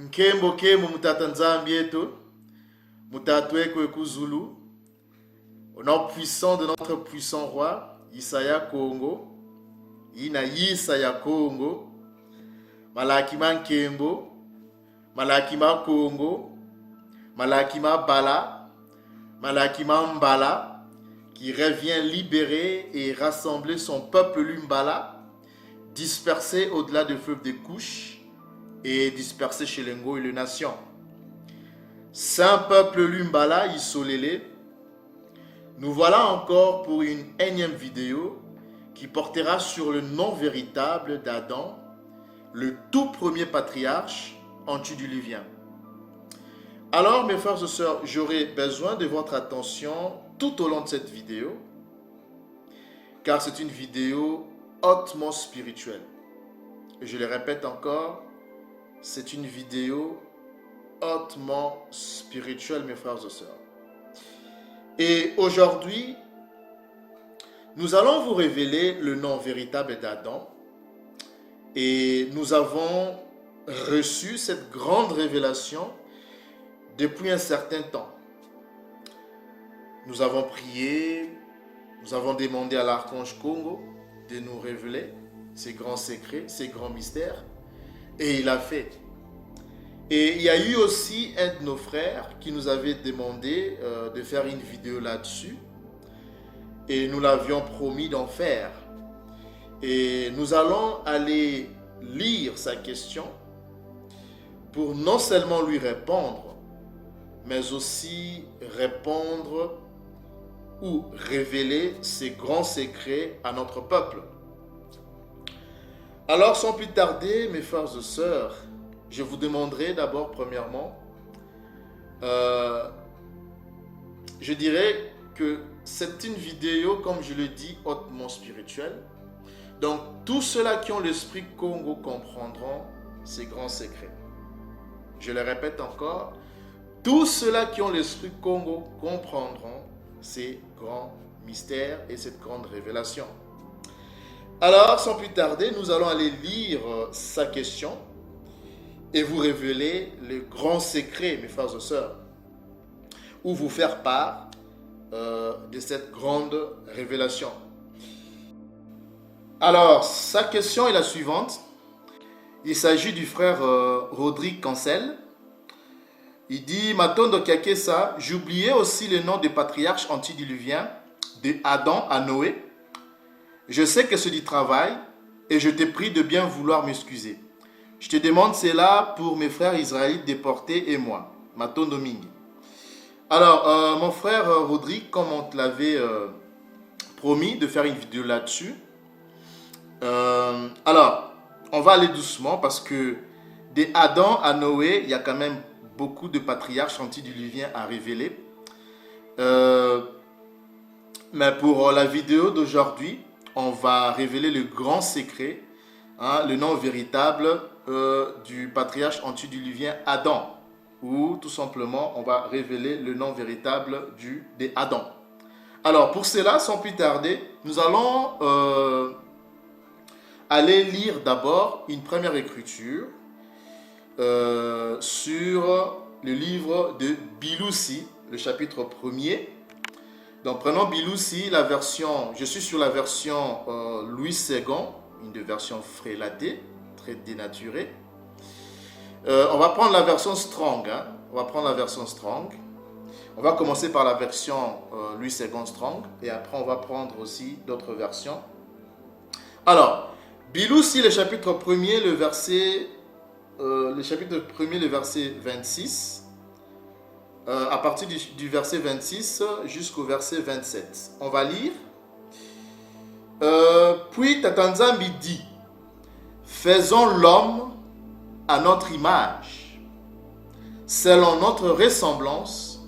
Nkembo kemo mutata nzambi yetu, mutatu eko ekuzulu, au nom puissant de notre puissant roi, Isaya Congo, Ina Isaya Congo, Malakima Nkembo, Malakima Congo, Malakima Bala, Malakima Mbala, qui revient libérer et rassembler son peuple Lumbala, dispersé au-delà du fleuve des couches et dispersé chez les Ngo et les nations. Saint peuple Lumbala, Isolélé, nous voilà encore pour une énième vidéo qui portera sur le nom véritable d'Adam, le tout premier patriarche antédiluvien. Alors, mes frères et sœurs, j'aurai besoin de votre attention tout au long de cette vidéo, car c'est une vidéo hautement spirituelle. Et je le répète encore, c'est une vidéo hautement spirituelle, mes frères et sœurs. Et aujourd'hui, nous allons vous révéler le nom véritable d'Adam. Et nous avons reçu cette grande révélation depuis un certain temps. Nous avons prié, nous avons demandé à l'archange Congo de nous révéler ces grands secrets, ces grands mystères. Et il a fait. Et il y a eu aussi un de nos frères qui nous avait demandé de faire une vidéo là-dessus. Et nous l'avions promis d'en faire. Et nous allons aller lire sa question pour non seulement lui répondre, mais aussi répondre ou révéler ces grands secrets à notre peuple. Alors, sans plus tarder, mes frères et sœurs, je vous demanderai d'abord, premièrement, je dirais que c'est une vidéo, comme je le dis, hautement spirituelle. Donc, tous ceux-là qui ont l'esprit Congo comprendront ces grands secrets. Je le répète encore, tous ceux-là qui ont l'esprit Congo comprendront ces grands mystères et cette grande révélation. Alors, sans plus tarder, nous allons aller lire sa question et vous révéler les grands secrets, mes frères et sœurs, ou vous faire part de cette grande révélation. Alors, sa question est la suivante. Il s'agit du frère Rodrigue Cancel. Il dit, Matondo Kakesa, j'oubliais aussi le nom des patriarches antédiluviens, de Adam à Noé. Je sais que c'est du travail et je te prie de bien vouloir m'excuser. Je te demande cela pour mes frères israélites déportés et moi, Matondo Mingi. Alors, mon frère Rodrigue, comme on te l'avait promis de faire une vidéo là-dessus, alors, on va aller doucement parce que de Adam à Noé, il y a quand même beaucoup de patriarches antédiluviens à révéler. Mais pour la vidéo d'aujourd'hui, on va révéler le grand secret, le nom véritable du patriarche antédiluvien Adam. Ou tout simplement, on va révéler le nom véritable de Adam. Alors, pour cela, sans plus tarder, nous allons aller lire d'abord une première écriture sur le livre de Biloussi, le chapitre 1er. Donc prenons Biloussi, la version, je suis sur la version Louis II, une version frélatée, très dénaturée. On va prendre la version Strong, on va prendre la version Strong. On va commencer par la version Louis II Strong et après on va prendre aussi d'autres versions. Alors, Biloussi, le chapitre 1er, le verset 26, à partir du verset 26 jusqu'au verset 27. On va lire. Puis Tatanzambi dit, faisons l'homme à notre image, selon notre ressemblance,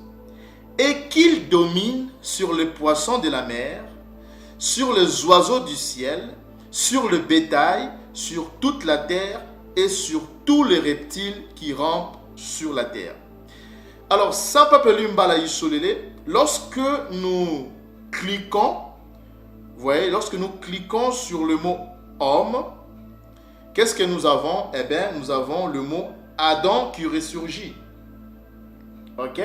et qu'il domine sur les poissons de la mer, sur les oiseaux du ciel, sur le bétail, sur toute la terre et sur tous les reptiles qui rampent sur la terre. Alors, Saint Peuple Lumbala Isolélé, lorsque nous cliquons, vous voyez, lorsque nous cliquons sur le mot homme, qu'est-ce que nous avons? Eh bien, nous avons le mot Adam qui ressurgit. Ok?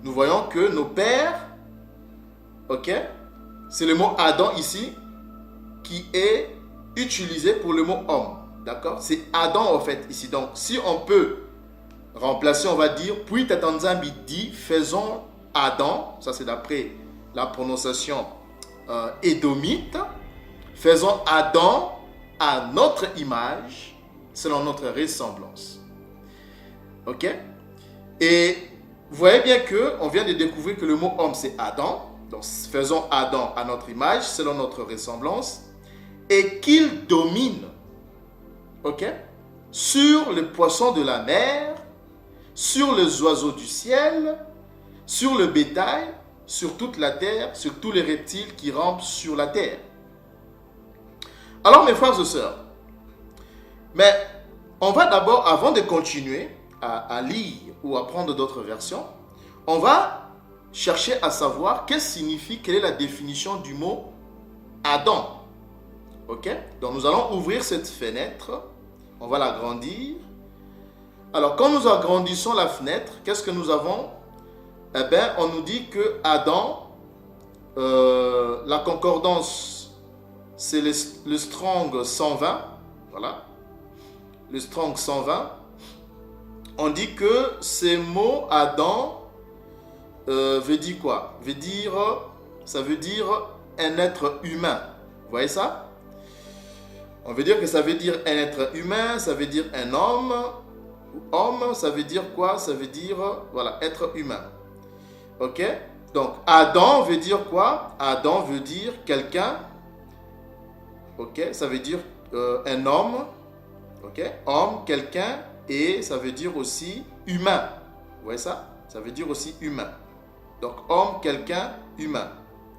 Nous voyons que nos pères, ok? C'est le mot Adam ici qui est utilisé pour le mot homme. D'accord? C'est Adam en fait ici. Donc, si on peut remplacer, on va dire, puis Tatanzambi dit, faisons Adam, ça c'est d'après la prononciation édomite, faisons Adam à notre image, selon notre ressemblance. Ok? Et vous voyez bien qu'on vient de découvrir que le mot homme c'est Adam. Donc faisons Adam à notre image, selon notre ressemblance, et qu'il domine, ok, sur les poissons de la mer, sur les oiseaux du ciel, sur le bétail, sur toute la terre, sur tous les reptiles qui rampent sur la terre. Alors mes frères et sœurs, mais on va d'abord, avant de continuer à lire ou à prendre d'autres versions, on va chercher à savoir quelle est la définition du mot Adam. Ok? Donc nous allons ouvrir cette fenêtre, on va l'agrandir. Alors quand nous agrandissons la fenêtre, qu'est-ce que nous avons? Eh bien, on nous dit que Adam, la concordance, c'est le Strong 120, voilà, le Strong 120. On dit que ces mots Adam veut dire quoi? Ça veut dire un être humain. Vous voyez ça? On veut dire que ça veut dire un être humain, ça veut dire un homme. Homme, ça veut dire quoi? Ça veut dire, voilà, être humain. Ok? Donc, Adam veut dire quoi? Adam veut dire quelqu'un. Ok? Ça veut dire un homme. Ok? Homme, quelqu'un. Et ça veut dire aussi humain. Vous voyez ça? Ça veut dire aussi humain. Donc, homme, quelqu'un, humain.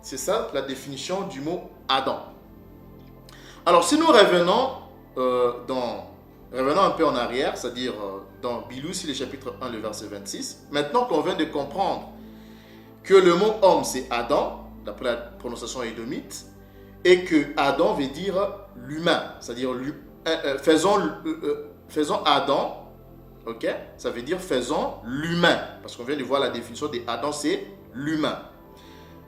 C'est ça la définition du mot Adam. Alors, si nous revenons revenons un peu en arrière, c'est-à-dire dans Bilou, le chapitre 1, le verset 26. Maintenant qu'on vient de comprendre que le mot homme, c'est Adam, d'après la prononciation édomite, et que Adam veut dire l'humain, c'est-à-dire faisons Adam, ok? Ça veut dire faisons l'humain, parce qu'on vient de voir la définition de Adam, c'est l'humain.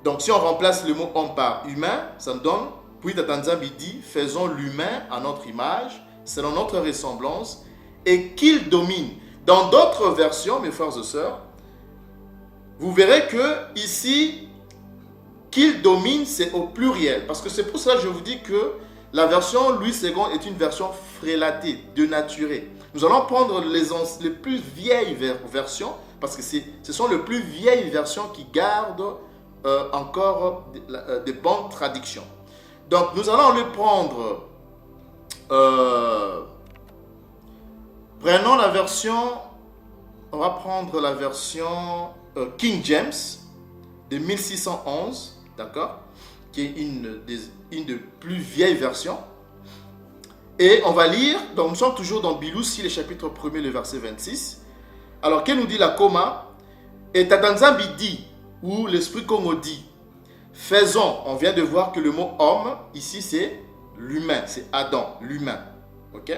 Donc si on remplace le mot homme par humain, ça nous donne, puis Tatanzambi dit, faisons l'humain à notre image, selon notre ressemblance, et qu'il domine. Dans d'autres versions, mes frères et sœurs, vous verrez que ici, qu'il domine, c'est au pluriel. Parce que c'est pour ça que je vous dis que la version Louis II est une version frélatée, dénaturée. Nous allons prendre les plus vieilles versions, parce que ce sont les plus vieilles versions qui gardent encore de bonnes traductions. Donc, nous allons le prendre. Prenons la version. On va prendre la version King James de 1611, d'accord, qui est une des plus vieilles versions. Et on va lire, donc nous sommes toujours dans Bilou, le chapitre 1er, le verset 26. Alors, qu'elle nous dit la coma? Et Tatanzambi dit, ou l'Esprit Congo dit, faisons, on vient de voir que le mot homme, ici c'est l'humain, c'est Adam, l'humain. Ok?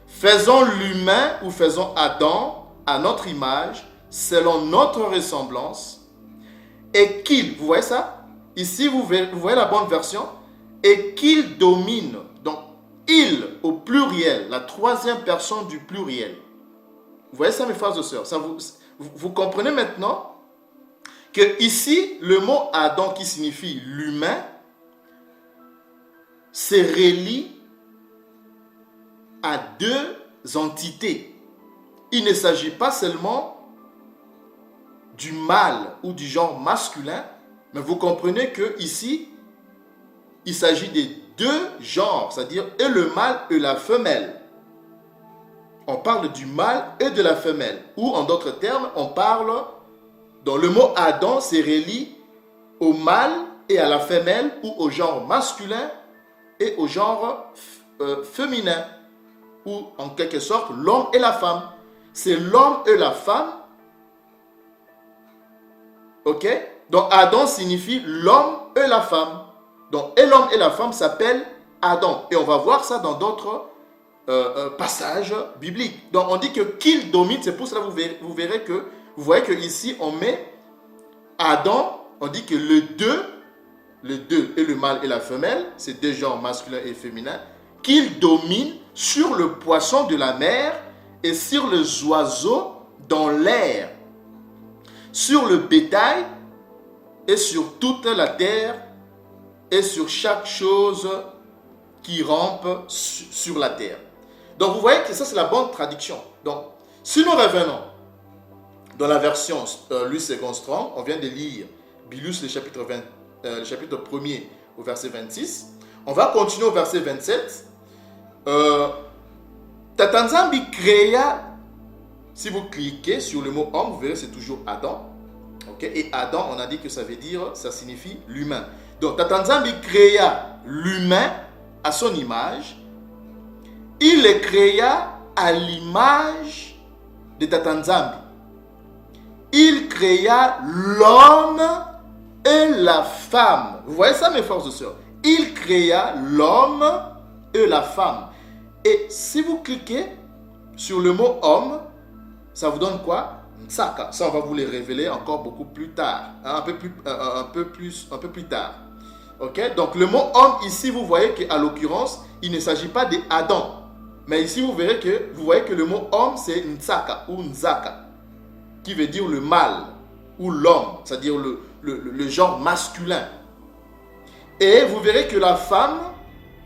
Faisons l'humain ou faisons Adam à notre image, selon notre ressemblance, et qu'il, vous voyez ça? Ici, vous voyez la bonne version, et qu'il domine. Donc, il au pluriel, la troisième personne du pluriel. Vous voyez ça, mes frères et sœurs? Vous comprenez maintenant que ici, le mot Adam qui signifie l'humain, se relie à deux entités. Il ne s'agit pas seulement du mâle ou du genre masculin, mais vous comprenez que ici, il s'agit des deux genres, c'est-à-dire et le mâle et la femelle. On parle du mâle et de la femelle, ou en d'autres termes, on parle, dans le mot Adam, se relie au mâle et à la femelle, ou au genre masculin et au genre féminin, ou en quelque sorte l'homme et la femme. C'est l'homme et la femme. Ok? Donc Adam signifie l'homme et la femme. Donc et l'homme et la femme s'appellent Adam. Et on va voir ça dans d'autres passage biblique. Donc on dit que qu'il domine, c'est pour cela que vous voyez que ici on met Adam, on dit que le deux et le mâle et la femelle, c'est deux genres masculin et féminin, qu'il domine sur le poisson de la mer et sur les oiseaux dans l'air, sur le bétail et sur toute la terre et sur chaque chose qui rampe sur la terre. Donc vous voyez que ça c'est la bonne traduction. Donc si nous revenons dans la version Louis II Strong, on vient de lire Bilus le chapitre 1er au verset 26. On va continuer au verset 27. Tatanzambi créa, si vous cliquez sur le mot homme, vous verrez c'est toujours Adam. Okay? Et Adam, on a dit que ça veut dire, ça signifie l'humain. Donc Tatanzambi créa l'humain à son image. Il le créa à l'image de Tatanzambi. Il créa l'homme et la femme. Vous voyez ça, mes frères et sœurs? Il créa l'homme et la femme. Et si vous cliquez sur le mot homme, ça vous donne quoi? Ntsaka. Ça, on va vous les révéler encore beaucoup plus tard. Hein, un peu plus tard. Ok? Donc, le mot homme, ici, vous voyez qu'à l'occurrence, il ne s'agit pas d'Adam. Mais ici, vous voyez que le mot homme, c'est Ntsaka ou Nzaka, qui veut dire le mâle ou l'homme, c'est-à-dire le genre masculin. Et vous verrez que la femme,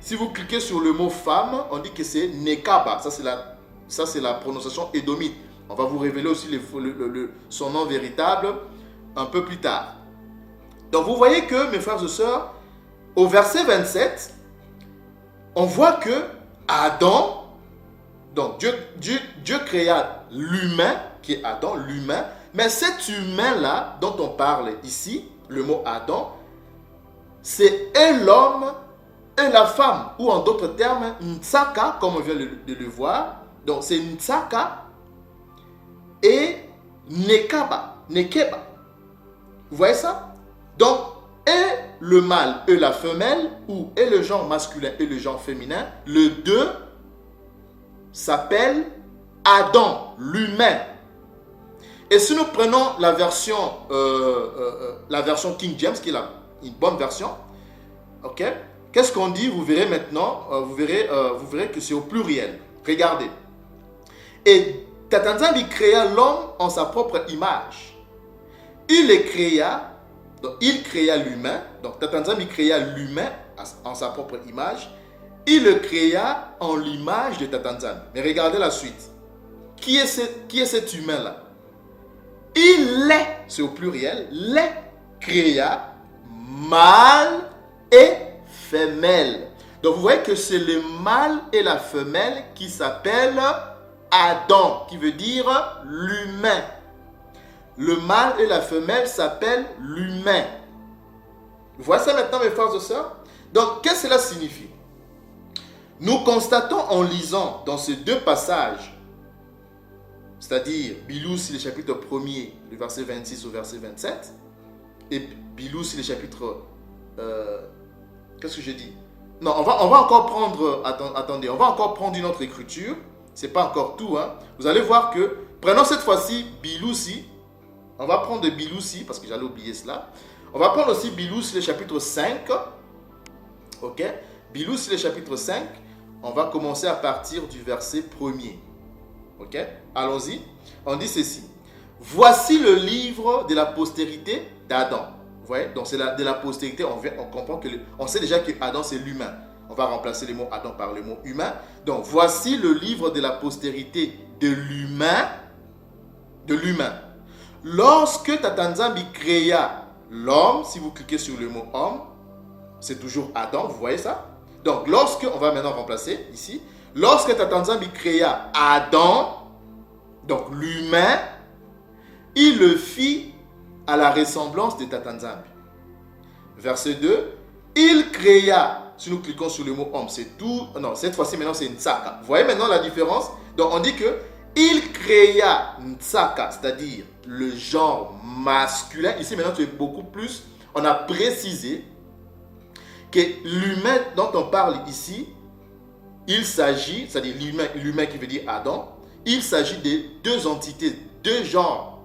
si vous cliquez sur le mot femme, on dit que c'est Nekaba. Ça, c'est la prononciation édomite. On va vous révéler aussi son nom véritable un peu plus tard. Donc vous voyez que, mes frères et sœurs, au verset 27, on voit que Adam, donc Dieu créa l'humain, qui est Adam, l'humain, mais cet humain-là dont on parle ici, le mot Adam, c'est et l'homme et la femme, ou en d'autres termes, Ntsaka, comme on vient de le voir. Donc c'est Ntsaka et Nekeba. Vous voyez ça? Donc, et le mâle et la femelle, ou et le genre masculin et le genre féminin, le deux s'appelle Adam, l'humain. Et si nous prenons la version King James, qui est une bonne version, ok? Qu'est-ce qu'on dit? Vous verrez maintenant, vous verrez que c'est au pluriel. Regardez. Et Tatanzambi créa l'homme en sa propre image. Il créa l'humain. Donc Tatanzambi créa l'humain en sa propre image. Il le créa en l'image de Tatanzambi. Mais regardez la suite. Qui est cet humain-là? Il les, c'est au pluriel, les créa mâle et femelle. Donc vous voyez que c'est le mâle et la femelle qui s'appellent Adam, qui veut dire l'humain. Le mâle et la femelle s'appellent l'humain. Vous voyez ça maintenant, mes frères et sœurs? Donc, qu'est-ce que cela signifie? Nous constatons en lisant dans ces deux passages, c'est-à-dire Bilus, le chapitre 1er, le verset 26 au verset 27, et Bilus, le chapitre... qu'est-ce que j'ai dit? Non, on va encore prendre... Attendez, on va encore prendre une autre écriture. Ce n'est pas encore tout. Hein. Vous allez voir que... Prenons cette fois-ci Bilusi. On va prendre Bilusi, parce que j'allais oublier cela. On va prendre aussi Bilus, le chapitre 5. Ok? Bilus, le chapitre 5. On va commencer à partir du verset 1er. Ok? Allons-y. On dit ceci. Voici le livre de la postérité d'Adam. Vous voyez? Donc c'est de la postérité. On comprend que... on sait déjà que Adam, c'est l'humain. On va remplacer le mot Adam par le mot humain. Donc voici le livre de la postérité de l'humain. De l'humain. Lorsque Tatanzambi créa l'homme, si vous cliquez sur le mot homme, c'est toujours Adam, vous voyez ça? Donc lorsque, on va maintenant remplacer ici, lorsque Tatanzambi créa Adam, donc l'humain, il le fit à la ressemblance de Tatanzambi. Verset 2, il créa, si nous cliquons sur le mot homme, c'est tout, non, cette fois-ci maintenant c'est Ntsaka. Vous voyez maintenant la différence? Donc on dit que il créa Ntsaka, c'est-à-dire le genre masculin. Ici maintenant c'est beaucoup plus, on a précisé que l'humain dont on parle ici, il s'agit, c'est-à-dire l'humain qui veut dire Adam, il s'agit de deux entités, deux genres.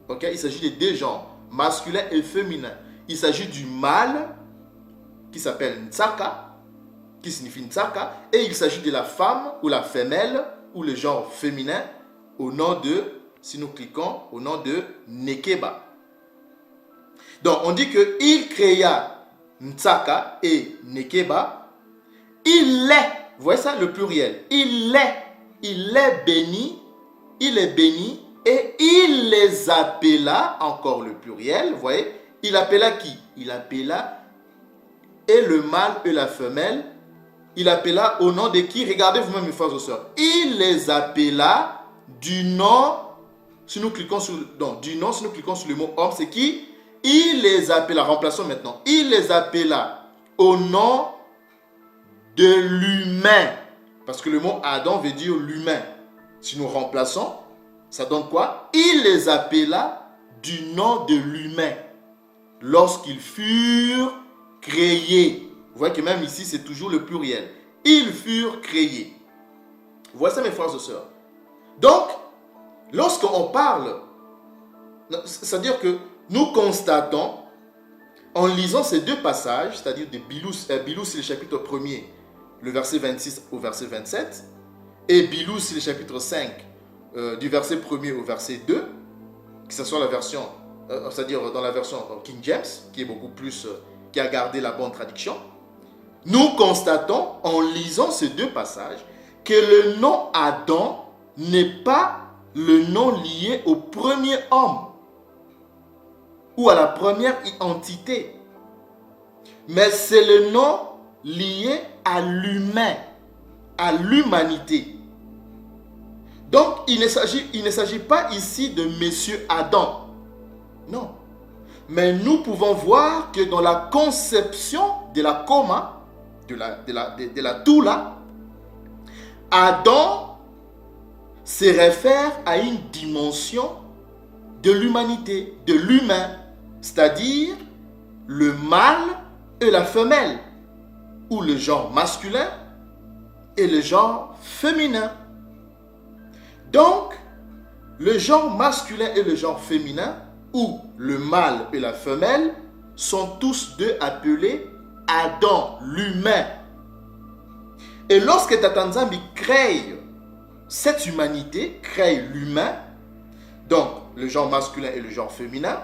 Ok, il s'agit de deux genres, masculin et féminin. Il s'agit du mâle qui s'appelle Ntsaka, qui signifie Ntsaka, et il s'agit de la femme ou la femelle ou le genre féminin au nom de, si nous cliquons, au nom de Nekeba. Donc on dit que il créa Ntsaka et Nekeba, il est, vous voyez ça le pluriel, il est béni et il les appela, encore le pluriel, vous voyez, il appela qui? Il appela et le mâle et la femelle, il appela au nom de qui? Regardez vous-même mes frères et sœurs, il les appela du nom, si nous cliquons sur le mot homme, c'est qui? Il les appela, remplaçons maintenant, il les appela au nom de l'humain, parce que le mot Adam veut dire l'humain. Si nous remplaçons, ça donne quoi? Il les appela du nom de l'humain lorsqu'ils furent créés. Vous voyez que même ici, c'est toujours le pluriel. Ils furent créés. Voici mes frères et sœurs. Donc, lorsqu'on parle, c'est-à-dire que nous constatons, en lisant ces deux passages, c'est-à-dire de Bilous, c'est le chapitre 1er, le verset 26 au verset 27, et Bilous, c'est le chapitre 5, du verset 1er au verset 2, que ce soit la version, c'est-à-dire dans la version King James, qui est beaucoup plus, qui a gardé la bonne traduction, nous constatons, en lisant ces deux passages, que le nom Adam n'est pas le nom lié au premier homme ou à la première entité, mais c'est le nom lié à l'humain, à l'humanité. Donc, il ne s'agit pas ici de Monsieur Adam. Non. Mais nous pouvons voir que dans la conception de la coma, de la Toula, Adam se réfère à une dimension de l'humanité, de l'humain, c'est-à-dire le mâle et la femelle, ou le genre masculin et le genre féminin. Donc, le genre masculin et le genre féminin, ou le mâle et la femelle, sont tous deux appelés Adam, l'humain. Et lorsque Tata Nzambi crée cette humanité, crée l'humain, donc le genre masculin et le genre féminin,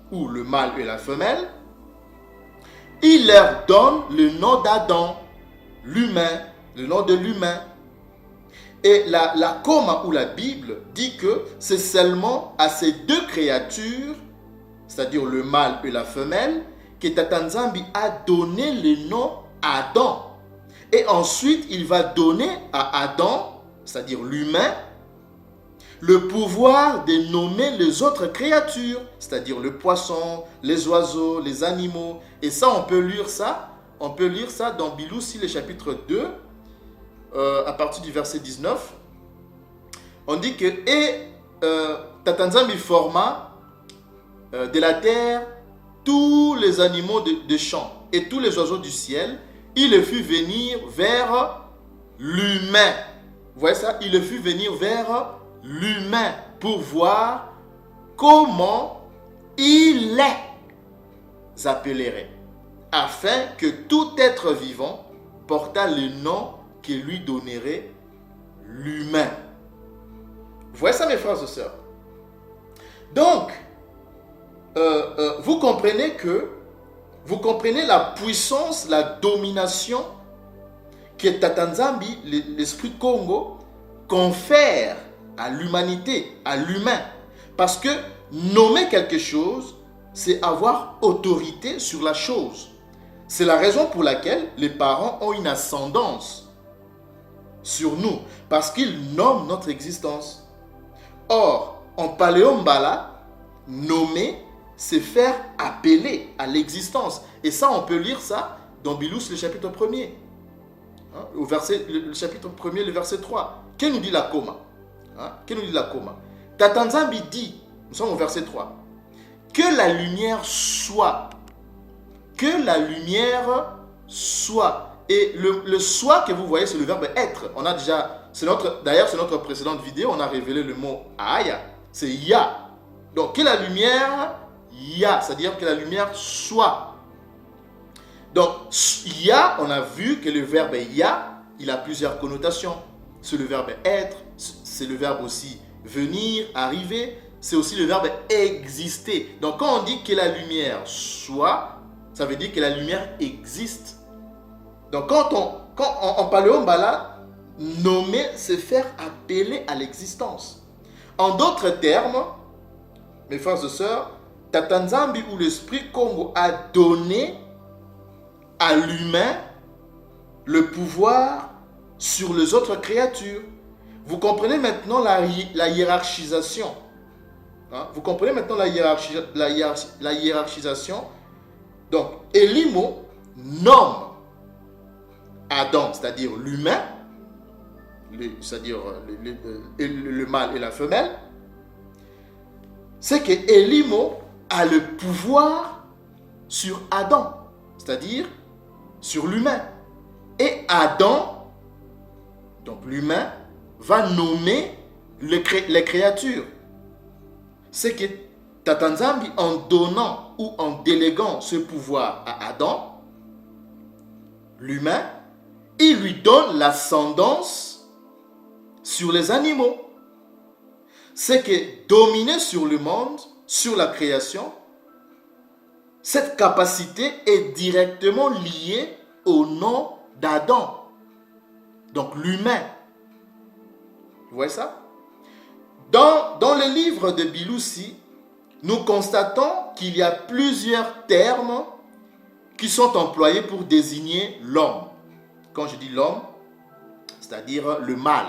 ou le mâle et la femelle, il leur donne le nom d'Adam, l'humain, le nom de l'humain. Et la Coma ou la Bible dit que c'est seulement à ces deux créatures, c'est-à-dire le mâle et la femelle, que Tata Nzambi a donné le nom Adam. Et ensuite, il va donner à Adam, c'est-à-dire l'humain, le pouvoir de nommer les autres créatures, c'est-à-dire le poisson, les oiseaux, les animaux. Et ça, on peut lire ça dans Bilous, le chapitre 2, à partir du verset 19. On dit que Tata Nzambi forma de la terre tous les animaux de champ et tous les oiseaux du ciel. Il le fit venir vers l'humain. Vous voyez ça? Il le fit venir vers l'humain pour voir comment il les appellerait, afin que tout être vivant portât le nom que lui donnerait l'humain. Vous voyez ça, mes frères et sœurs? Donc, vous comprenez la puissance, la domination que Tata Nzambi, l'esprit Congo, confère à l'humanité, à l'humain. Parce que nommer quelque chose, c'est avoir autorité sur la chose. C'est la raison pour laquelle les parents ont une ascendance sur nous, parce qu'ils nomment notre existence. Or, en paléombala, nommer, c'est faire appeler à l'existence. Et ça, on peut lire ça dans Bilous, le chapitre 1er. Le chapitre 1er, le verset 3. Qu'est-ce nous dit la Coma? Qu'est-ce nous dit la Coma? Tata Nzambi dit, nous sommes au verset 3, que la lumière soit. Que la lumière soit. Et le soi que vous voyez, c'est le verbe être. On a déjà, d'ailleurs, c'est notre précédente vidéo, on a révélé le mot aya, c'est ya. Donc, que la lumière ya, c'est-à-dire que la lumière soit. Donc, ya, on a vu que le verbe ya, il a plusieurs connotations. C'est le verbe être, c'est le verbe aussi venir, arriver, c'est aussi le verbe exister. Donc, quand on dit que la lumière soit, ça veut dire que la lumière existe. Donc, en paléo-mbala, nommer, c'est faire appeler à l'existence. En d'autres termes, mes frères et sœurs, Tata Nzambi ou l'Esprit Congo a donné à l'humain le pouvoir sur les autres créatures. Vous comprenez maintenant la hiérarchisation. Hein? Vous comprenez maintenant la hiérarchisation. Donc, Elimo nomme Adam, c'est-à-dire l'humain, c'est-à-dire le mâle et la femelle. C'est que Elimo a le pouvoir sur Adam, c'est-à-dire sur l'humain. Et Adam, donc l'humain, va nommer les créatures. C'est que Tata Nzambi, en donnant ou en déléguant ce pouvoir à Adam, l'humain, il lui donne l'ascendance sur les animaux. C'est que dominer sur le monde, sur la création, cette capacité est directement liée au nom d'Adam. Donc l'humain. Vous voyez ça? Dans le livre de Biloussi, nous constatons qu'il y a plusieurs termes qui sont employés pour désigner l'homme. Quand je dis l'homme, c'est-à-dire le mâle,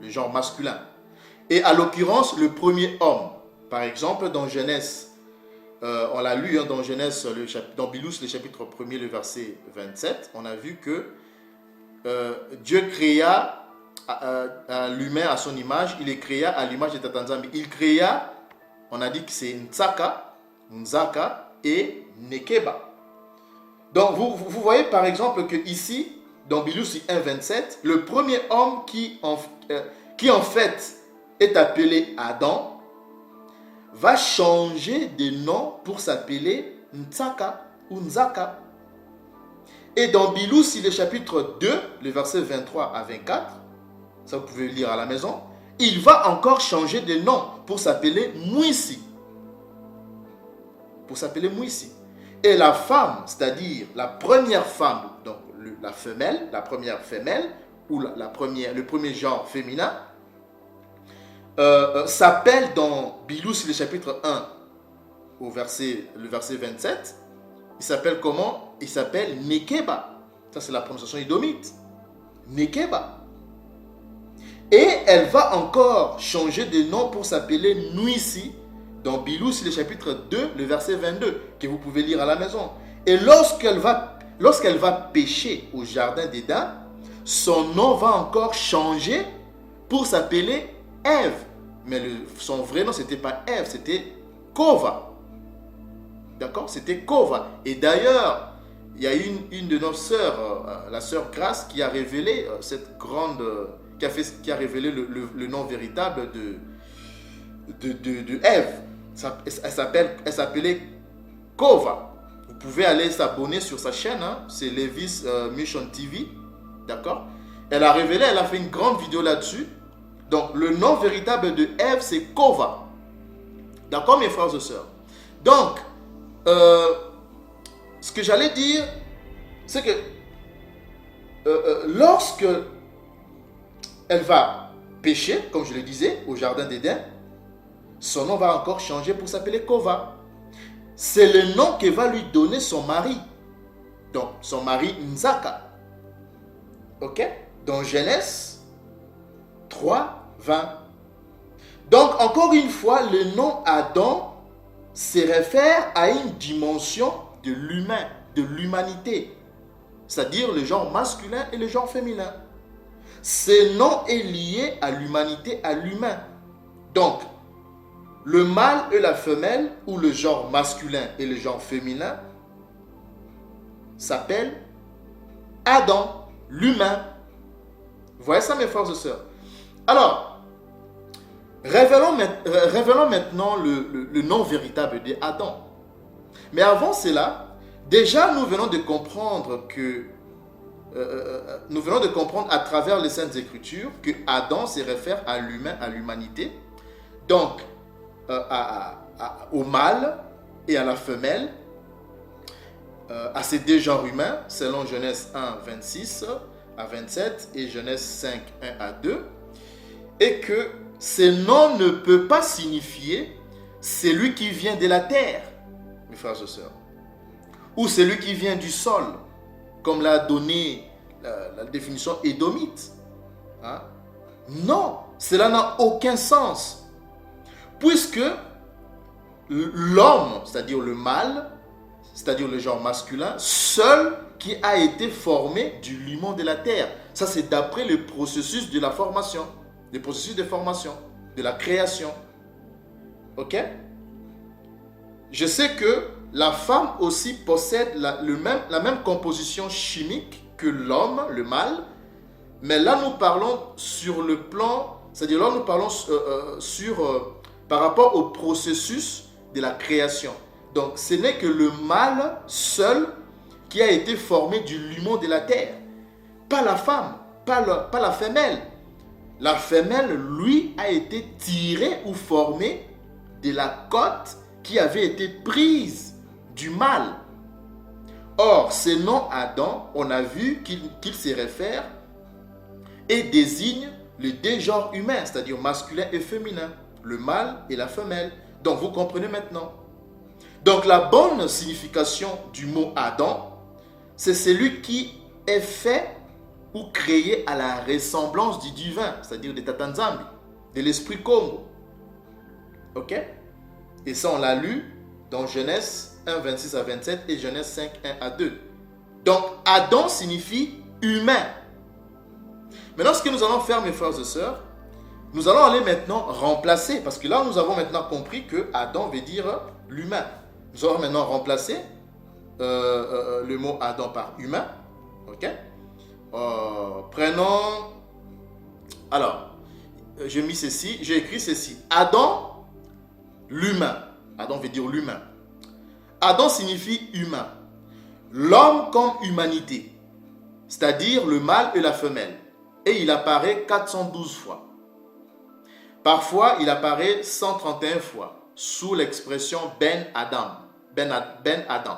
le genre masculin. Et à l'occurrence, le premier homme. Par exemple, dans Genèse, on l'a lu dans Genèse, dans Bilous, le chapitre 1er, le verset 27, on a vu que Dieu créa l'humain à son image, il les créa à l'image de Tata Nzambi. Il créa, on a dit que c'est Nzaka et Nekeba. Donc vous voyez par exemple que ici, dans Biloussi 1,27, le premier homme qui en fait est appelé Adam, va changer de nom pour s'appeler Ntsaka ou Nzaka. Et dans Biloussi, le chapitre 2, le verset 23 à 24, ça vous pouvez lire à la maison, il va encore changer de nom pour s'appeler Mouissi. Pour s'appeler Mouissi. Et la femme, c'est-à-dire la première femme, donc la femelle, la première femelle, ou le premier genre féminin, s'appelle dans Biloussi, le chapitre 1, le verset 27, il s'appelle comment? Il s'appelle Nekeba. Ça, c'est la prononciation idomite. Nekeba. Et elle va encore changer de nom pour s'appeler Nuisi dans Biloussi, le chapitre 2, le verset 22, que vous pouvez lire à la maison. Et lorsqu'elle va pécher au jardin d'Éden, son nom va encore changer pour s'appeler Ève. Mais son vrai nom, ce n'était pas Ève, c'était Kova. D'accord? C'était Kova. Et d'ailleurs, il y a une de nos sœurs, la sœur Grace, qui a révélé cette grande... qui a révélé le nom véritable de Ève. Elle s'appelait Kova. Vous pouvez aller s'abonner sur sa chaîne, hein? C'est Levis Mission TV. D'accord? Elle a révélé, elle a fait une grande vidéo là-dessus. Donc, le nom véritable de Ève, c'est Kova. D'accord, mes frères et sœurs? Donc, ce que j'allais dire, c'est que lorsque elle va pécher, comme je le disais, au jardin d'Éden, son nom va encore changer pour s'appeler Kova. C'est le nom que va lui donner son mari. Donc, son mari Nzaka. Ok? Dans Genèse 3, 20. Donc, encore une fois, le nom Adam se réfère à une dimension de l'humain, de l'humanité. C'est-à-dire le genre masculin et le genre féminin. Ce nom est lié à l'humanité, à l'humain. Donc, le mâle et la femelle, ou le genre masculin et le genre féminin, s'appellent Adam, l'humain. Vous voyez ça, mes frères et sœurs? Alors, révélons maintenant le nom véritable d'Adam. Mais avant cela, déjà nous venons de comprendre à travers les Saintes Écritures que Adam se réfère à l'humain, à l'humanité, donc au mâle et à la femelle, à ces deux genres humains, selon Genèse 1, 26 à 27 et Genèse 5, 1 à 2, et que ce nom ne peut pas signifier celui qui vient de la terre, mes frères et sœurs, ou celui qui vient du sol, comme l'a donné la définition édomite. Hein? Non, cela n'a aucun sens, puisque l'homme, c'est-à-dire le mâle, c'est-à-dire le genre masculin, seul qui a été formé du limon de la terre. Ça, c'est d'après le processus de la formation, le processus de formation, de la création. Ok? Je sais que la femme aussi possède la même composition chimique que l'homme, le mâle, mais là nous parlons sur le plan, c'est-à-dire là nous parlons par rapport au processus de la création. Donc ce n'est que le mâle seul qui a été formé du limon de la terre, pas la femme, pas la femelle. La femelle, lui, a été tirée ou formée de la côte qui avait été prise du mâle. Or, ce nom Adam, on a vu qu'il se réfère et désigne les deux genres humains, c'est-à-dire masculin et féminin, le mâle et la femelle. Donc, vous comprenez maintenant. Donc, la bonne signification du mot Adam, c'est celui qui est fait ou créé à la ressemblance du divin, c'est-à-dire de Tata Nzambi, de l'esprit Congo. Ok? Et ça, on l'a lu dans Genèse 1, 26 à 27 et Genèse 5, 1 à 2. Donc, Adam signifie humain. Maintenant, ce que nous allons faire, mes frères et sœurs, nous allons aller maintenant remplacer, parce que là, nous avons maintenant compris que Adam veut dire l'humain. Nous allons maintenant remplacer le mot Adam par humain. Ok? Prenons. Alors, j'ai mis ceci, j'ai écrit ceci. Adam, l'humain. Adam veut dire l'humain. Adam signifie humain. L'homme comme humanité, c'est-à-dire le mâle et la femelle. Et il apparaît 412 fois. Parfois, il apparaît 131 fois sous l'expression Ben Adam. Ben Adam.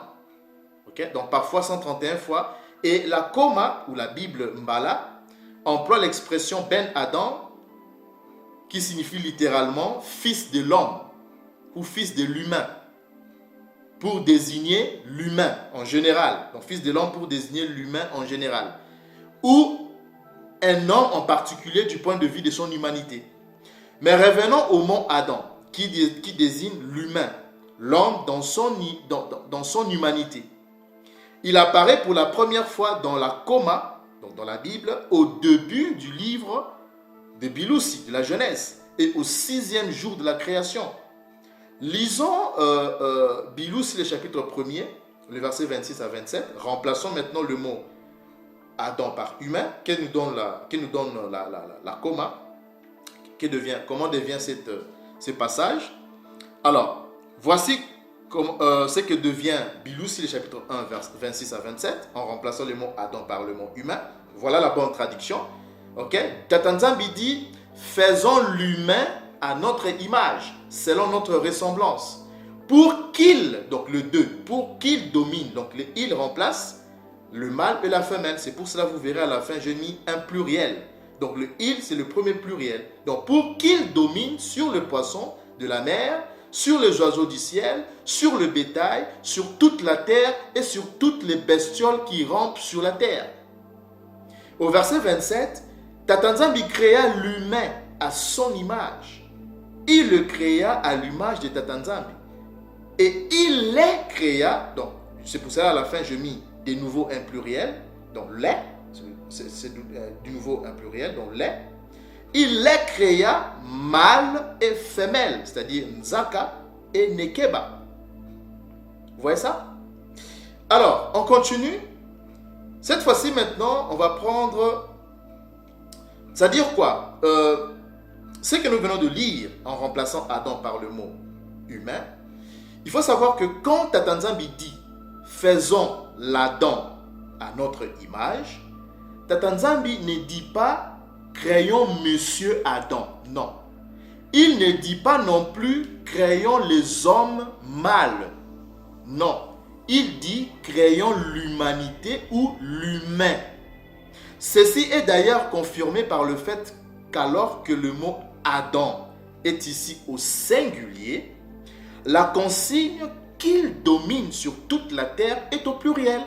Okay? Donc, parfois 131 fois. Et la Koma, ou la Bible Mbala, emploie l'expression Ben Adam, qui signifie littéralement fils de l'homme ou fils de l'humain, pour désigner l'humain en général. Donc, fils de l'homme pour désigner l'humain en général. Ou un homme en particulier du point de vue de son humanité. Mais revenons au mot Adam, qui désigne l'humain, l'homme dans son humanité. Il apparaît pour la première fois dans la Koma, donc dans la Bible, au début du livre de Biloussi, de la Genèse, et au 6e jour de la création. Lisons Biloussi, le chapitre 1er, le verset 26 à 27. Remplaçons maintenant le mot Adam par humain, qui nous donne la Koma, comment devient ce passage. Alors, voici ce que devient Biloussi, le chapitre 1, vers 26 à 27, en remplaçant le mot Adam par le mot humain. Voilà la bonne traduction. Ok? Tata Nzambi dit, faisons l'humain à notre image, selon notre ressemblance, pour qu'il, donc le 2, pour qu'il domine. Donc le il remplace le mâle et la femelle. C'est pour cela que vous verrez à la fin, j'ai mis un pluriel. Donc le il, c'est le premier pluriel. Donc pour qu'il domine sur le poisson de la mer, sur les oiseaux du ciel, sur le bétail, sur toute la terre et sur toutes les bestioles qui rampent sur la terre. Au verset 27, Tata Nzambi créa l'humain à son image. Il le créa à l'image de Tata Nzambi. Et il les créa, donc c'est pour ça à la fin je mis de nouveau un pluriel, donc les, c'est du nouveau un pluriel, donc les. Il les créa mâle et femelle, c'est-à-dire Nzaka et Nekeba. Vous voyez ça? Alors, on continue. Cette fois-ci, maintenant, on va prendre... C'est-à-dire quoi? Ce que nous venons de lire en remplaçant Adam par le mot humain, il faut savoir que quand Tata Nzambi dit « faisons l'Adam à notre image », Tata Nzambi ne dit pas « créons Monsieur Adam ». Non. Il ne dit pas non plus « créons les hommes mâles ». Non. Il dit « créons l'humanité » ou « l'humain ». Ceci est d'ailleurs confirmé par le fait qu'alors que le mot Adam est ici au singulier, la consigne qu'il domine sur toute la terre est au pluriel.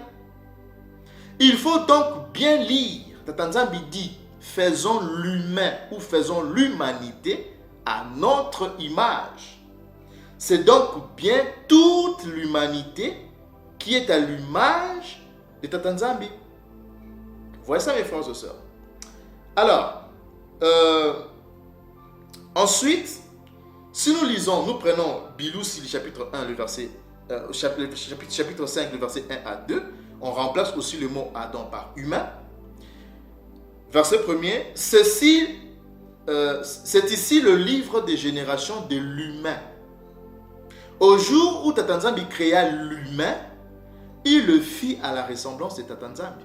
Il faut donc bien lire. Tata Nzambi dit faisons l'humain ou faisons l'humanité à notre image. C'est donc bien toute l'humanité qui est à l'image de Tata Nzambi. Vous voyez ça, mes frères et sœurs? Alors, ensuite, si nous lisons, nous prenons Biloussi, le chapitre 1, le verset, chapitre 5, le verset 1 à 2, on remplace aussi le mot Adam par humain. Verset 1er, c'est ici le livre des générations de l'humain. Au jour où Tata Nzambi créa l'humain, il le fit à la ressemblance de Tata Nzambi.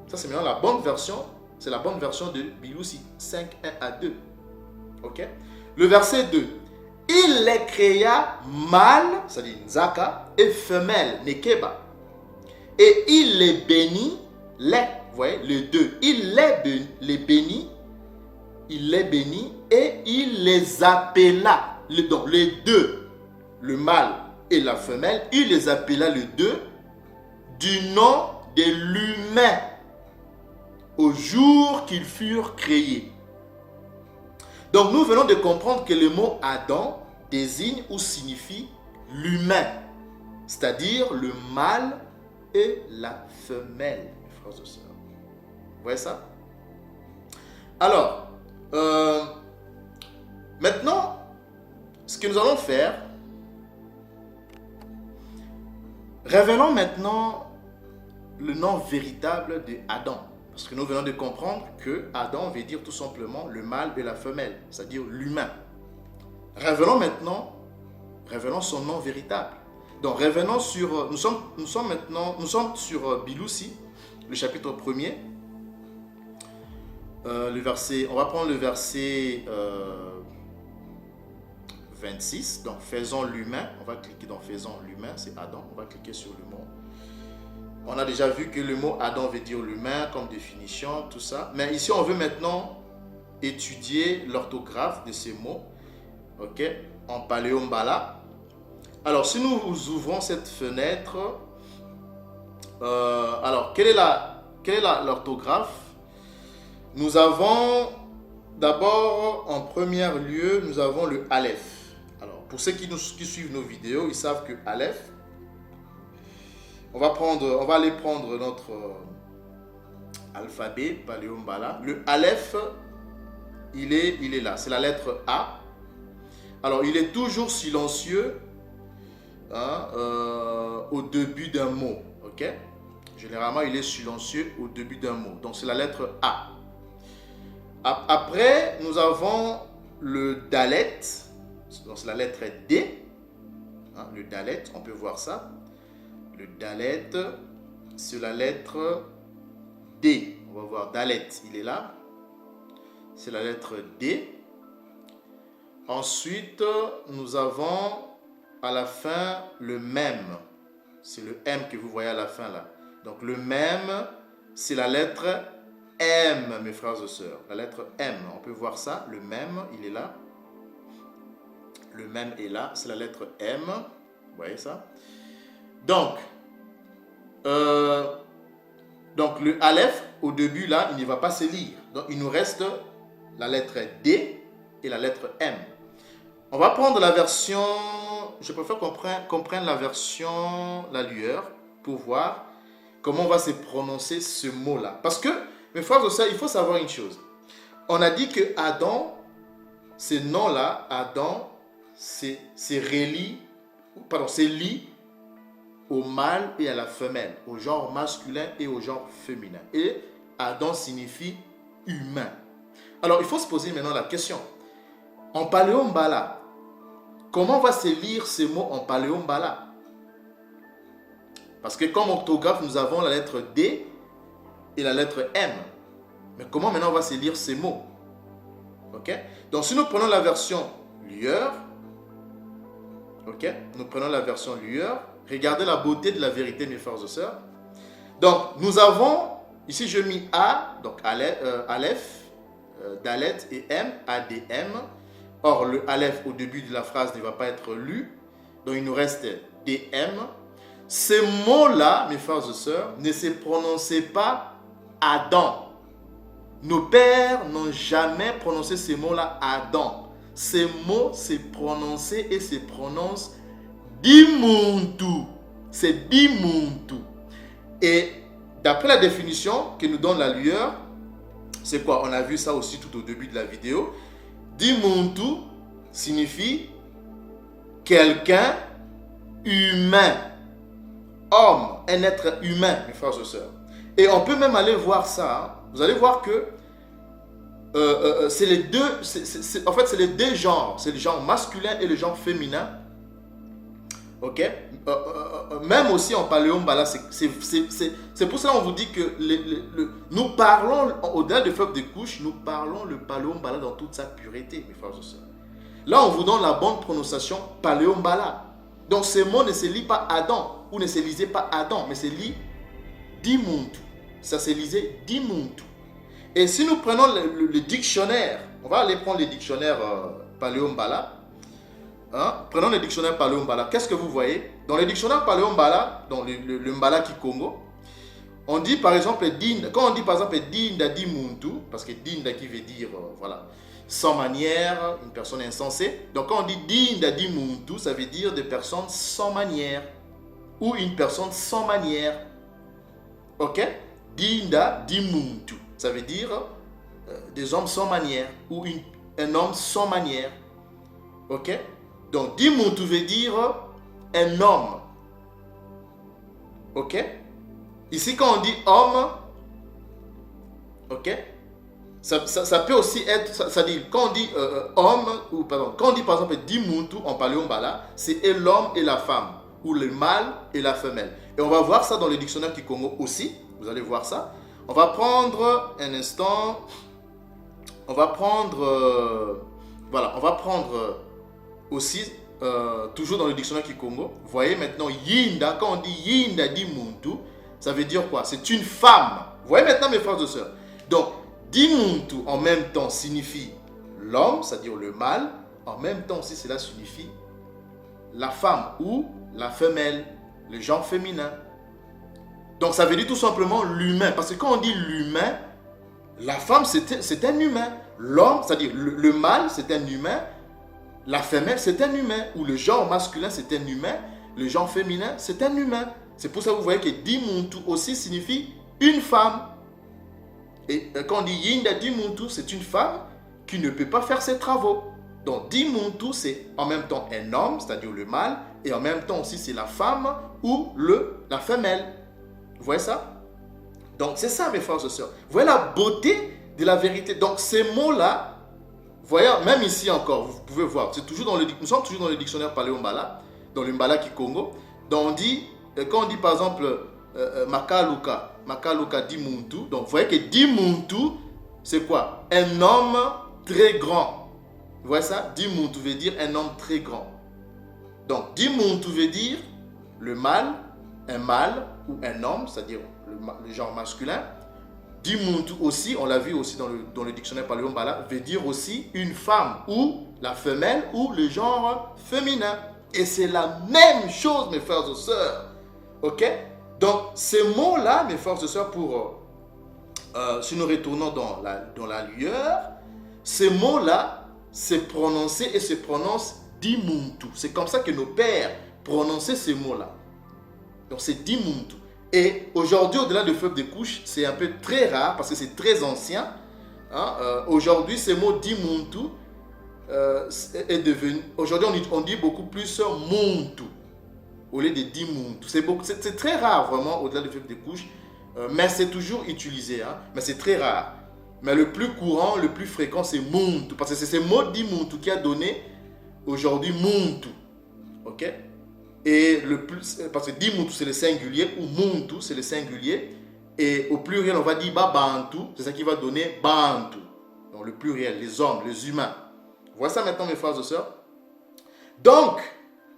Ça, c'est maintenant la bonne version. C'est la bonne version de Biloussi 5, 1 à 2. Ok? Le verset 2. Il les créa mâles, c'est-à-dire Nzaka, et femelles, Nekeba. Et il les bénit, vous voyez, le 2. Il les bénit, et il les appela, donc les deux, le mâle et la femelle, il les appela les deux du nom de l'humain au jour qu'ils furent créés. Donc nous venons de comprendre que le mot Adam désigne ou signifie l'humain, c'est-à-dire le mâle et la femelle, mes frères et sœurs. Vous voyez ça? Alors, maintenant, ce que nous allons faire, révélons maintenant le nom véritable de Adam. Parce que nous venons de comprendre que Adam veut dire tout simplement le mâle et la femelle, c'est-à-dire l'humain. Révélons son nom véritable. Donc revenons sur, nous sommes sur Biloussi, le chapitre 1er. On va prendre le verset 26. Donc faisons l'humain, on va cliquer dans faisons l'humain, c'est Adam, on va cliquer sur le mot. On a déjà vu que le mot Adam veut dire l'humain comme définition, tout ça. Mais ici, on veut maintenant étudier l'orthographe de ces mots. Ok, en paléombala. Alors, si nous ouvrons cette fenêtre, alors, quelle est l'orthographe? Nous avons d'abord, en premier lieu, nous avons le Aleph. Alors, pour ceux qui suivent nos vidéos, ils savent que Aleph, on va aller prendre notre alphabet paléombala. Le Aleph, il est là. C'est la lettre A. Alors, il est toujours silencieux au début d'un mot. Ok? Généralement, il est silencieux au début d'un mot. Donc, c'est la lettre A. Après, nous avons le Dalet. Donc, c'est la lettre D. Le Dalet, on peut voir ça. Le Dalet, c'est la lettre D. On va voir Dalet, il est là. C'est la lettre D. Ensuite, nous avons à la fin le Mem. C'est le M que vous voyez à la fin là. Donc le Mem, c'est la lettre M, mes frères et sœurs. La lettre M, on peut voir ça. Le Mem, il est là. Le Mem est là, c'est la lettre M. Vous voyez ça? Donc le Aleph, au début là, il ne va pas se lire. Donc il nous reste la lettre D et la lettre M. On va prendre la version, je préfère qu'on prenne la version La Lueur pour voir comment on va se prononcer ce mot-là. Parce que, mes frères et sœurs, il faut savoir une chose. On a dit que Adam, ce nom-là, Adam, c'est lié au mâle et à la femelle, au genre masculin et au genre féminin. Et Adam signifie humain. Alors, il faut se poser maintenant la question. En paléo-mbala, comment va se lire ces mots en paléo-mbala? Parce que comme orthographe, nous avons la lettre D et la lettre M. Mais comment maintenant on va se lire ces mots? Ok? Donc, si nous prenons la version Lueur, ok? Nous prenons la version Lueur. Regardez la beauté de la vérité, mes frères et sœurs. Donc, nous avons, ici je mis A, donc Aleph, Dalet et M, ADM. Or, le Aleph au début de la phrase ne va pas être lu. Donc, il nous reste DM. Ces mots-là, mes frères et sœurs, ne se prononçaient pas Adam. Nos pères n'ont jamais prononcé ces mots-là Adam. Ces mots se prononçaient et se prononcent Dimuntu. C'est Dimuntu. Et d'après la définition que nous donne la Lueur, c'est quoi? On a vu ça aussi tout au début de la vidéo. Dimuntu signifie quelqu'un humain. Homme, un être humain, mes frères et sœurs. Et on peut même aller voir ça. Hein. Vous allez voir que c'est les deux, en fait, c'est les deux genres. C'est le genre masculin et le genre féminin. Ok? Même aussi en paléo-mbala, c'est pour ça qu'on vous dit que nous parlons, au-delà de feuilles de couche, nous parlons le paléo-mbala dans toute sa pureté, mes frères et sœurs. Là, on vous donne la bonne prononciation paléo-mbala. Donc, ce mot ne se lit pas Adam, ou ne se lisait pas Adam, mais se lit Dimuntu. Ça se lisait Dimuntu. Et si nous prenons le dictionnaire, on va aller prendre les dictionnaires paléo-mbala. Hein? Prenons le dictionnaire paléo-mbala. Qu'est-ce que vous voyez? Dans le dictionnaire paléo-mbala, dans le mbala kikongo, on dit par exemple, quand on dit par exemple Dinda Dimuntu, parce que Dinda qui veut dire, voilà, sans manière, une personne insensée. Donc quand on dit Dinda Dimuntu, ça veut dire des personnes sans manière, ou une personne sans manière. Ok? Dinda Dimuntu, ça veut dire des hommes sans manière, ou un homme sans manière. Ok? Donc Dimuntu veut dire un homme. Ok? Ici quand on dit homme, ok? Ça peut aussi être, ça dit, quand on dit homme, ou pardon, quand on dit par exemple Dimuntu en paléo-mbala, c'est l'homme et la femme, ou le mâle et la femelle. Et on va voir ça dans le dictionnaire Kikongo aussi, vous allez voir ça. On va prendre un instant, on va prendre, voilà, on va prendre aussi, toujours dans le dictionnaire Kikongo, vous voyez maintenant Yinda, quand on dit Yinda Dimuntu, ça veut dire quoi? C'est une femme. Vous voyez maintenant mes frères et sœurs. Donc, Dimuntu en même temps signifie l'homme, c'est-à-dire le mâle. En même temps aussi cela signifie la femme ou la femelle, le genre féminin. Donc ça veut dire tout simplement l'humain. Parce que quand on dit l'humain, la femme c'est un humain. L'homme, c'est-à-dire le mâle c'est un humain. La femelle c'est un humain. Ou le genre masculin c'est un humain. Le genre féminin c'est un humain. C'est pour ça que vous voyez que Dimuntu aussi signifie une femme. Et quand on dit Yinda Dimuntu, c'est une femme qui ne peut pas faire ses travaux. Donc Dimuntu, c'est en même temps un homme, c'est-à-dire le mâle, et en même temps aussi c'est la femme ou la femelle. Vous voyez ça? Donc c'est ça mes frères et sœurs. Vous voyez la beauté de la vérité. Donc ces mots-là, vous voyez, même ici encore, vous pouvez voir, c'est toujours nous sommes toujours dans le dictionnaire paléo-mbala, dans le mbala kikongo. Donc on dit, quand on dit par exemple Makaluka Dimuntu, donc vous voyez que Dimuntu, c'est quoi? Un homme très grand. Vous voyez ça? Dimuntu veut dire un homme très grand. Donc Dimuntu veut dire le mâle, un mâle ou un homme, c'est-à-dire le genre masculin. Dimuntu aussi, on l'a vu aussi dans le dictionnaire paléo-mbala, veut dire aussi une femme ou la femelle ou le genre féminin. Et c'est la même chose mes frères et sœurs. Ok? Donc, ces mots-là, mes frères et sœurs, si nous retournons dans la lueur, ces mots-là, c'est prononcé et se prononce Dimuntu. C'est comme ça que nos pères prononçaient ces mots-là. Donc, c'est Dimuntu. Et aujourd'hui, au-delà de feuilles de couche, c'est un peu très rare parce que c'est très ancien. Hein? Aujourd'hui, ce mot Dimuntu est devenu... Aujourd'hui, on dit beaucoup plus Muntu. au lieu de dimuntu. C'est très rare vraiment au-delà du verbe de couche, mais c'est toujours utilisé, hein, mais c'est très rare. Mais le plus courant, le plus fréquent, c'est muntu, parce que c'est ce mot dimuntu qui a donné aujourd'hui muntu. Ok? Et le plus, parce que dimuntu c'est le singulier ou muntu c'est le singulier, et au pluriel on va dire bantu, c'est ça qui va donner bantu. Donc le pluriel, les hommes, les humains. Voilà ça maintenant mes frères et sœurs. Donc,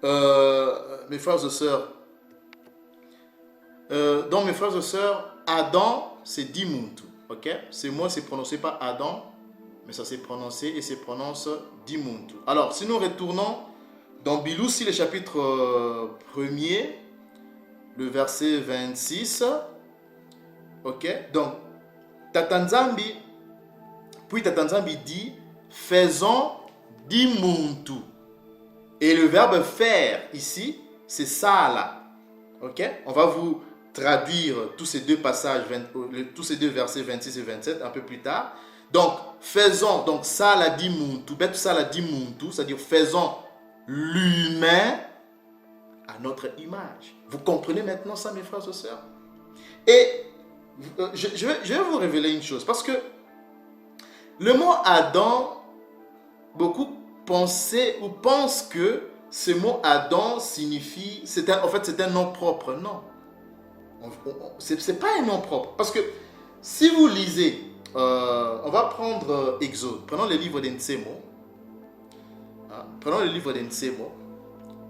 mes frères et sœurs, Adam c'est dimuntu. Ok? Ce mot c'est prononcé pas Adam, mais ça s'est prononcé et c'est prononce dimuntu. Alors si nous retournons dans Biloussi, le chapitre 1er, le verset 26, ok, donc Tatanzambi dit faisons dimuntu. Et le verbe faire ici, c'est sala. Ok, on va vous traduire tous ces deux passages, tous ces deux versets 26 et 27 un peu plus tard. Donc faisons, donc sala dimuntu, c'est-à-dire faisons l'humain à notre image. Vous comprenez maintenant ça, mes frères et sœurs? Et je vais vous révéler une chose, parce que le mot Adam, beaucoup pensaient ou pensent que ce mot Adam signifie, en fait c'est un nom propre. Non, c'est pas un nom propre, parce que si vous lisez, on va prendre Exode, prenons le livre d'Ensemo. Prenons le livre d'Ensemo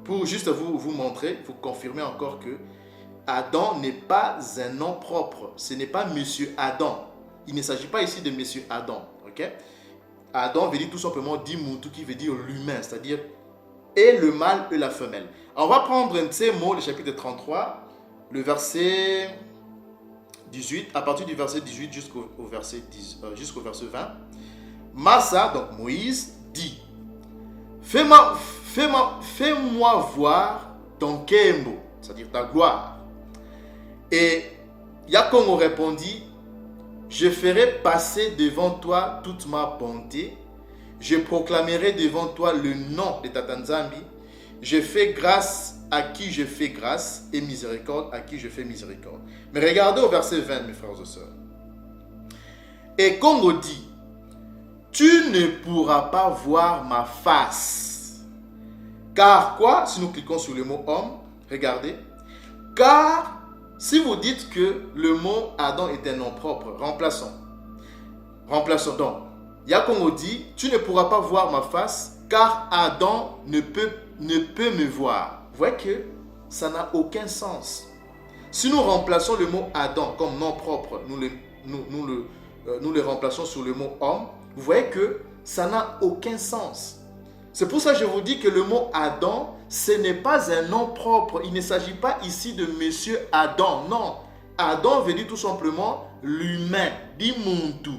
pour juste vous montrer, vous confirmer encore que Adam n'est pas un nom propre. Ce n'est pas Monsieur Adam. Il ne s'agit pas ici de Monsieur Adam. Okay? Adam veut dire tout simplement dimuntu, qui veut dire l'humain, c'est-à-dire et le mâle et la femelle. Alors, on va prendre Ensemo, le chapitre 33, le verset 18, à partir du verset 18 jusqu'au verset 20. Massa, donc Moïse, dit: Fais-moi voir ton kembo, c'est-à-dire ta gloire. Et Yakongo répondit: Je ferai passer devant toi toute ma bonté. Je proclamerai devant toi le nom de Tatanzambi. Je fais grâce à qui je fais grâce et miséricorde à qui je fais miséricorde. Mais regardez au verset 20, mes frères et sœurs. Et Congo dit: Tu ne pourras pas voir ma face. Car quoi? Si nous cliquons sur le mot homme, regardez. Car si vous dites que le mot Adam est un nom propre, remplaçons. Donc, Yakongo dit: Tu ne pourras pas voir ma face, car Adam ne peut me voir. Vous voyez que ça n'a aucun sens. Si nous remplaçons le mot Adam comme nom propre, nous le remplaçons sur le mot homme, vous voyez que ça n'a aucun sens. C'est pour ça que je vous dis que le mot Adam, ce n'est pas un nom propre. Il ne s'agit pas ici de Monsieur Adam. Non. Adam veut dire tout simplement l'humain, dimuntu.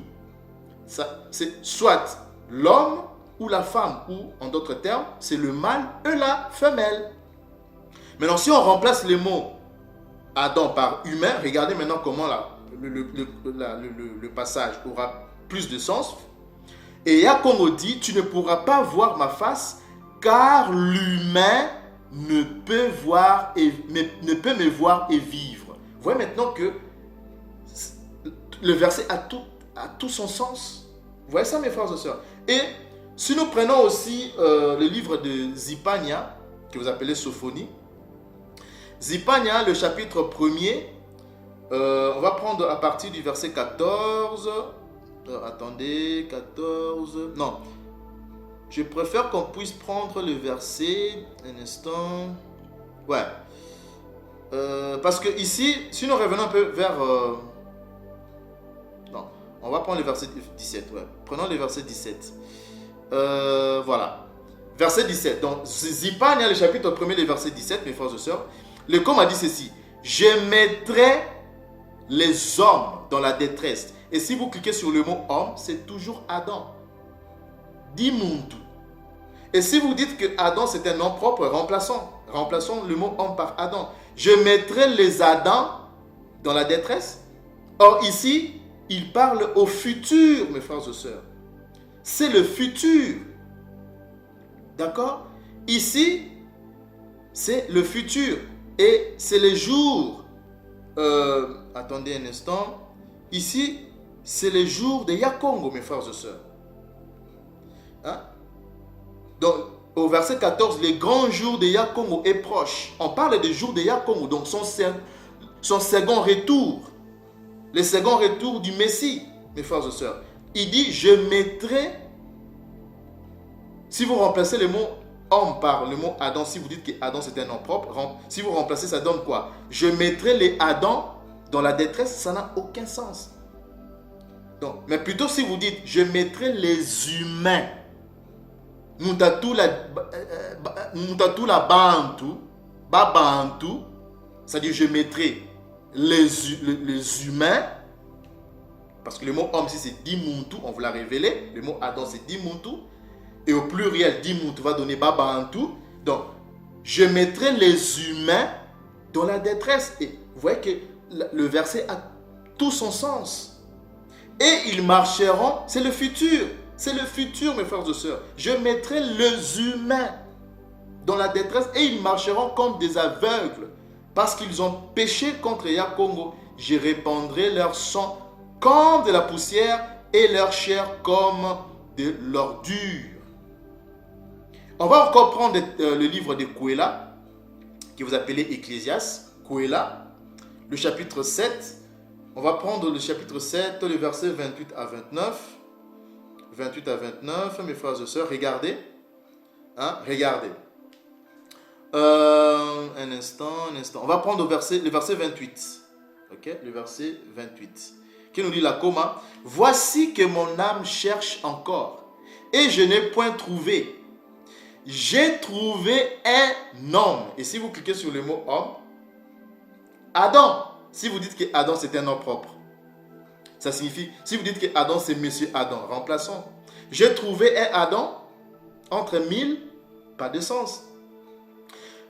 C'est soit l'homme ou la femme, ou en d'autres termes, c'est le mâle et la femelle. Maintenant, si on remplace le mot Adam par humain, regardez maintenant comment le passage aura plus de sens. Et Yakongo dit: Tu ne pourras pas voir ma face, car l'humain ne peut me voir et vivre. Vous voyez maintenant que le verset a tout son sens. Vous voyez ça, mes frères et sœurs? Et si nous prenons aussi le livre de Zipania, que vous appelez Sophonie, Zipania, le chapitre 1er, on va prendre à partir du verset 14. Attendez, 14. Non. Je préfère qu'on puisse prendre le verset. Un instant. Ouais. Parce que ici, si nous revenons un peu vers. Non. On va prendre le verset 17. Ouais. Prenons le verset 17. Voilà. Verset 17. Donc, Zipania, le chapitre 1er, le verset 17, mes frères et sœurs. Le com a dit ceci: Je mettrai les hommes dans la détresse. Et si vous cliquez sur le mot homme, c'est toujours Adam. Dimuntu. Et si vous dites que Adam c'est un nom propre, remplaçons le mot homme par Adam. Je mettrai les Adams dans la détresse. Or ici, il parle au futur, mes frères et sœurs. C'est le futur. D'accord? Ici, c'est le futur. Et c'est les jours, attendez un instant, ici, c'est les jours de Yakongo, mes frères et sœurs. Hein? Donc, au verset 14, les grands jours de Yakongo est proche. On parle des jours de Yakongo, donc son second retour. Le second retour du Messie, mes frères et sœurs. Il dit, je mettrai, si vous remplacez le mot homme par le mot Adam, si vous dites que Adam c'est un nom propre, si vous remplacez, ça donne quoi? Je mettrai les Adam dans la détresse, ça n'a aucun sens. Donc, mais plutôt si vous dites, je mettrai les humains, Mutatu la bantu, c'est-à-dire je mettrai les humains, parce que le mot homme ici c'est dimuntu, on vous l'a révélé, le mot Adam c'est dimuntu, et au pluriel dimuntu va donner babantu. Donc je mettrai les humains dans la détresse. Et vous voyez que le verset a tout son sens. Et ils marcheront, c'est le futur, mes frères et sœurs. Je mettrai les humains dans la détresse et ils marcheront comme des aveugles parce qu'ils ont péché contre Yakongo. Je répandrai leur sang comme de la poussière et leur chair comme de l'ordure. On va encore prendre le livre de Kouéla, que vous appelez Ecclésias, Kouéla, le chapitre 7. On va prendre le chapitre 7, le verset 28 à 29. 28 à 29, mes frères et sœurs, regardez. Hein, regardez. Un instant. On va prendre le verset 28. Ok, le verset 28. Qui nous dit la coma. Voici que mon âme cherche encore, et je n'ai point trouvé. J'ai trouvé un homme. Et si vous cliquez sur le mot homme, Adam. Si vous dites que Adam c'est un nom propre, ça signifie, si vous dites que Adam c'est monsieur Adam, remplaçons. J'ai trouvé un Adam entre mille, pas de sens.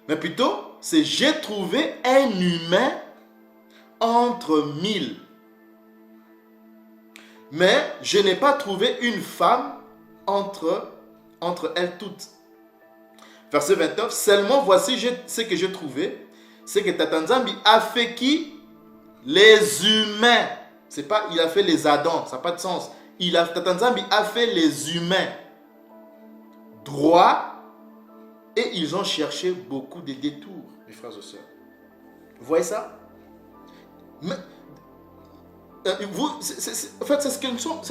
Mais plutôt, c'est j'ai trouvé un humain entre mille. Mais je n'ai pas trouvé une femme entre elles toutes. Verset 29, seulement voici ce que j'ai trouvé, c'est que Tata Nzambi a fait qui? Les humains. C'est pas il a fait les Adams, ça n'a pas de sens. Tata Nzambi a fait les humains droits et ils ont cherché beaucoup de détours, mes frères et sœurs. Vous voyez ça? Mais, en fait, c'est ce qu'ils sont.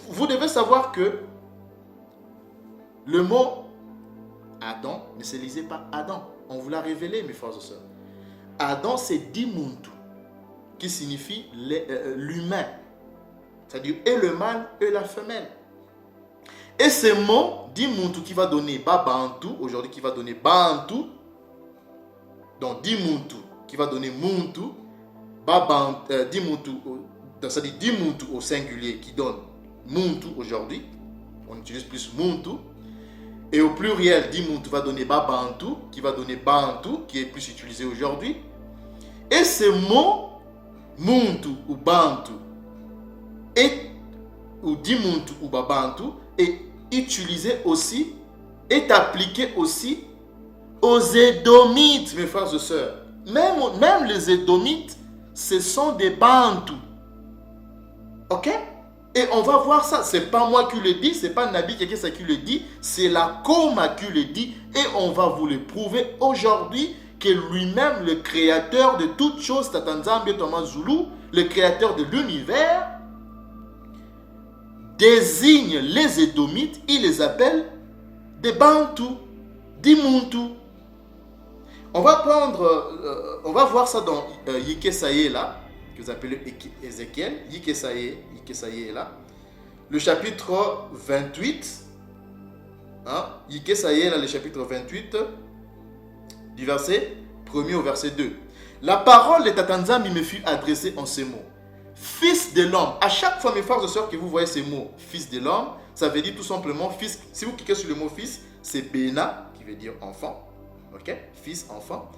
Vous devez savoir que le mot Adam ne se lisait pas Adam. On vous l'a révélé, mes frères et sœurs. Adam, c'est dimuntu, qui signifie l'humain. C'est-à-dire et le mâle et la femelle. Et ce mot, dimuntu, qui va donner babantu, aujourd'hui qui va donner bantu, donc dimuntu, qui va donner muntu, dimuntu, c'est-à-dire dimuntu au singulier, qui donne muntu aujourd'hui, on utilise plus muntu, et au pluriel, dimuntu va donner babantu, qui va donner bantu, qui est plus utilisé aujourd'hui. Et ce mot, muntu ou bantu, ou dimuntu ou babantu, est utilisé aussi, est appliqué aussi aux Édomites, mes frères et sœurs. Même les Édomites, ce sont des bantus. Ok? Et on va voir ça. Ce n'est pas moi qui le dis, ce n'est pas Nabi Kekesa qui le dit, c'est la Koma qui le dit. Et on va vous le prouver aujourd'hui que lui-même, le créateur de toutes choses, Tata Nzambi Thomas Zulu, le créateur de l'univers, désigne les Édomites, il les appelle des Bantus, des Muntu. On va voir ça dans Yikesaye là, que vous appelez Ézéchiel, Yikesaye là, le chapitre 28, hein, Yikesaye là, le chapitre 28, du verset 1er au verset 2. La parole de Tata Nzambi me fut adressée en ces mots. Fils de l'homme. À chaque fois, mes frères et sœurs, que vous voyez ces mots, fils de l'homme, ça veut dire tout simplement fils. Si vous cliquez sur le mot fils, c'est Bena, qui veut dire enfant. Ok? Fils, enfant.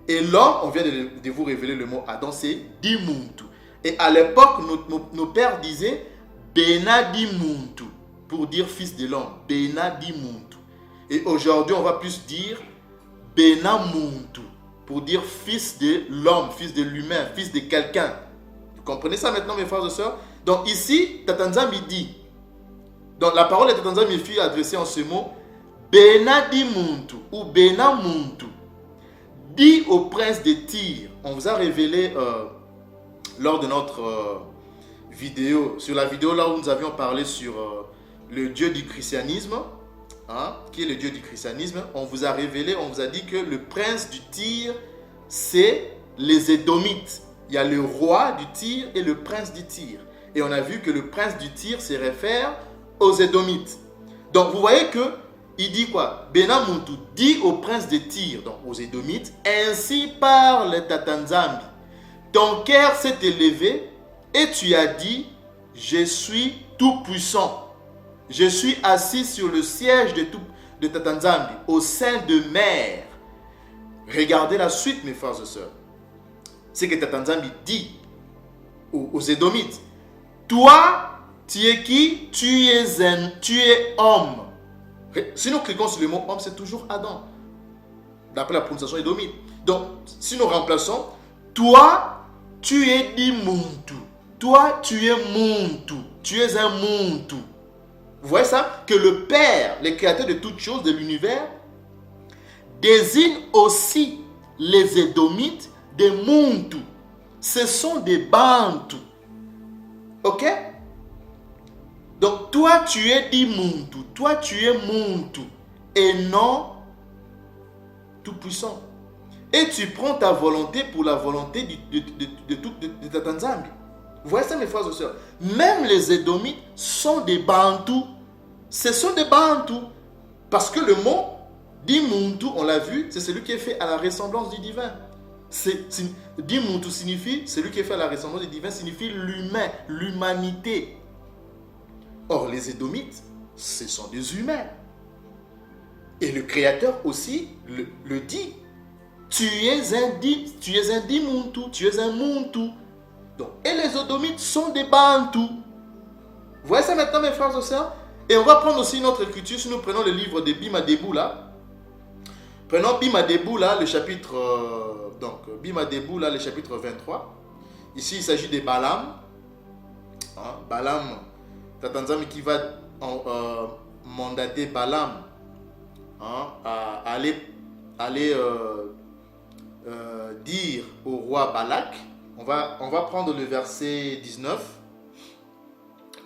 Et l'homme, on vient de vous révéler le mot Adam, c'est Dimuntu. Et à l'époque, nos pères disaient Bena Dimuntu, pour dire fils de l'homme. Bena Dimuntu. Et aujourd'hui, on va plus dire Bena Muntu. pour dire fils de l'homme, fils de l'humain, fils de quelqu'un. Vous comprenez ça maintenant, mes frères et sœurs? Donc ici, Tata Nzambi dit, donc la parole de Tata Nzambi fut adressée en ce mot, Bena di muntu ou Bena muntu, dit au prince de Tyr. On vous a révélé lors de notre vidéo, sur la vidéo là où nous avions parlé sur le Dieu du christianisme, hein, qui est le Dieu du christianisme. On vous a révélé, on vous a dit que le prince du Tyr, c'est les Édomites. Il y a le roi du Tyr et le prince du Tyr. Et on a vu que le prince du Tyr se réfère aux Édomites. Donc vous voyez que il dit quoi? Benamuntu dit au prince de Tyr, donc aux Édomites, ainsi parle Tata Nzambi. Ton cœur s'est élevé et tu as dit, je suis tout puissant. Je suis assis sur le siège de Tata Nzambi, au sein de mer. Regardez la suite, mes frères et sœurs. C'est que Tata Nzambi dit aux Édomites, toi, tu es qui? Tu es homme. Si nous cliquons sur le mot homme, c'est toujours Adam, d'après la prononciation édomite. Donc, si nous remplaçons, toi, tu es di muntu. Toi, tu es muntu. Tu es un muntu. Vous voyez ça? Que le Père, le créateur de toutes choses, de l'univers, désigne aussi les Édomites des muntu. Ce sont des bantus. Ok? Donc, toi, tu es di muntu. Toi, tu es muntu. Et non tout puissant. Et tu prends ta volonté pour la volonté de Tata Nzambi. Vous voyez ça, mes frères et sœurs? Même les Édomites sont des bantus. Ce sont des bantus. Parce que le mot di muntu, on l'a vu, c'est celui qui est fait à la ressemblance du divin. Di muntu signifie, celui qui est fait à la ressemblance du divin signifie l'humain, l'humanité. Or, les Édomites, ce sont des humains. Et le Créateur aussi le dit. Tu es un di muntu, tu es un muntu. Donc, et les Édomites sont des bantus. Vous voyez ça maintenant, mes frères et sœurs? Et on va prendre aussi une autre écriture. Si nous prenons le livre de Bima Debout là. Prenons Bima Debout là, le chapitre Bima Debout là, le chapitre 23. Ici, il s'agit de Balaam. Hein, Balaam, Tata Nzambi qui va mandater Balaam, hein, à aller dire au roi Balak. On va prendre le verset 19.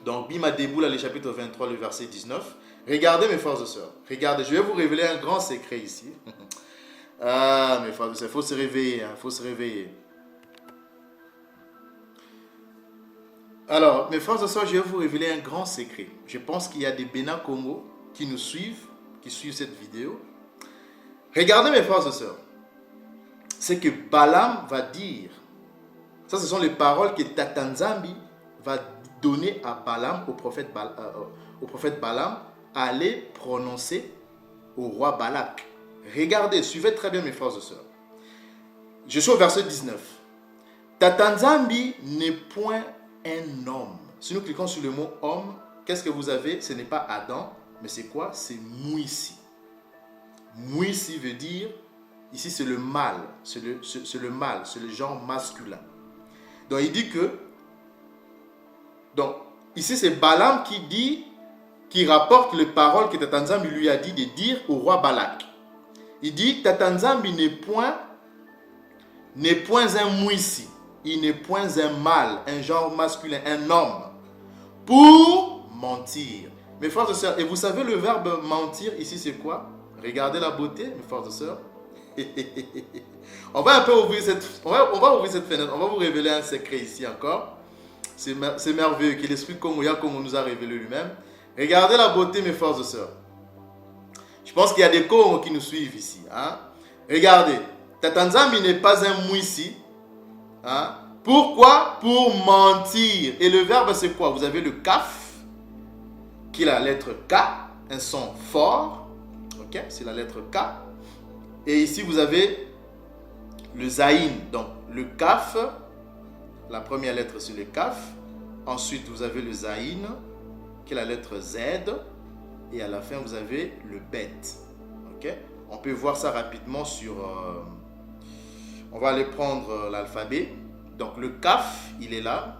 Donc, Bima Debout, là, le chapitre 23, le verset 19. Regardez, mes frères et sœurs. Regardez, je vais vous révéler un grand secret ici. Ah, mes frères et sœurs, il faut se réveiller. Il faut se réveiller. Alors, mes frères et sœurs, je vais vous révéler un grand secret. Je pense qu'il y a des Bénin Congo qui nous suivent, qui suivent cette vidéo. Regardez, mes frères et sœurs. C'est que Balaam va dire, ça ce sont les paroles que Tata Nzambi va donner à Balaam, au prophète Balaam, à aller prononcer au roi Balak. Regardez, suivez très bien mes frères et sœurs. Je suis au verset 19. Tata Nzambi n'est point un homme. Si nous cliquons sur le mot homme, qu'est-ce que vous avez? Ce n'est pas Adam, mais c'est quoi? C'est Mouissi. Mouissi veut dire, ici c'est le mâle, c'est le mâle, c'est le genre masculin. Donc il dit que, donc ici c'est Balaam qui rapporte les paroles que Tata Nzambi lui a dit de dire au roi Balak. Il dit, Tata Nzambi n'est point un Mouissi. Il n'est point un mâle, un genre masculin, un homme, pour mentir. Mes frères et sœurs, et vous savez le verbe mentir ici c'est quoi? Regardez la beauté, mes frères et sœurs. On va un peu ouvrir on va ouvrir cette fenêtre, on va vous révéler un secret ici encore. C'est merveilleux que l'esprit Kongoya Kongo nous a révélé lui-même. Regardez la beauté, mes frères et sœurs. Je pense qu'il y a des Congos qui nous suivent ici. Hein? Regardez, Tata Nzambi n'est pas un Mouissi. Hein? Pourquoi? Pour mentir. Et le verbe c'est quoi? Vous avez le kaf, qui est la lettre K, un son fort. Ok, c'est la lettre K. Et ici vous avez le zaïn. Donc le kaf, la première lettre c'est le kaf. Ensuite vous avez le zaïn, qui est la lettre Z. Et à la fin vous avez le bet. Ok, on peut voir ça rapidement sur On va aller prendre l'alphabet. Donc le kaf, il est là.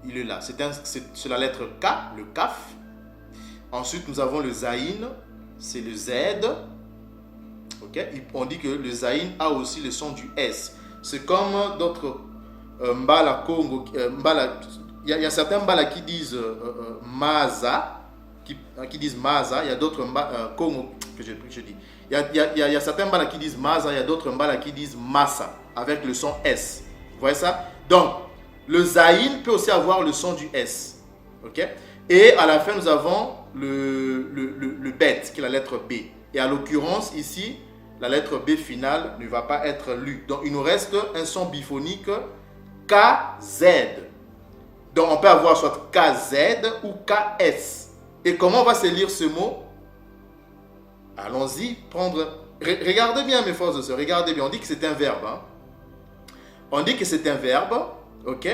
Il est là. C'est la lettre K, le kaf. Ensuite, nous avons le zaïn, c'est le Z. Okay? On dit que le zaïn a aussi le son du S. C'est comme d'autres mbala Congo. Il y a certains mbala qui disent maza, qui disent maza. Il y a d'autres Congo que je dis. Il y a certains mbala qui disent maza, il y a d'autres mbala qui disent massa avec le son S. Vous voyez ça? Donc, le zaïn peut aussi avoir le son du S. Ok? Et à la fin, nous avons le bet, qui est la lettre B. Et à l'occurrence, ici, la lettre B finale ne va pas être lue. Donc, il nous reste un son biphonique KZ. Donc, on peut avoir soit KZ ou KS. Et comment on va se lire ce mot? Allons-y, regardez bien, mes frères et sœurs, regardez bien. On dit que c'est un verbe. Hein? On dit que c'est un verbe, ok?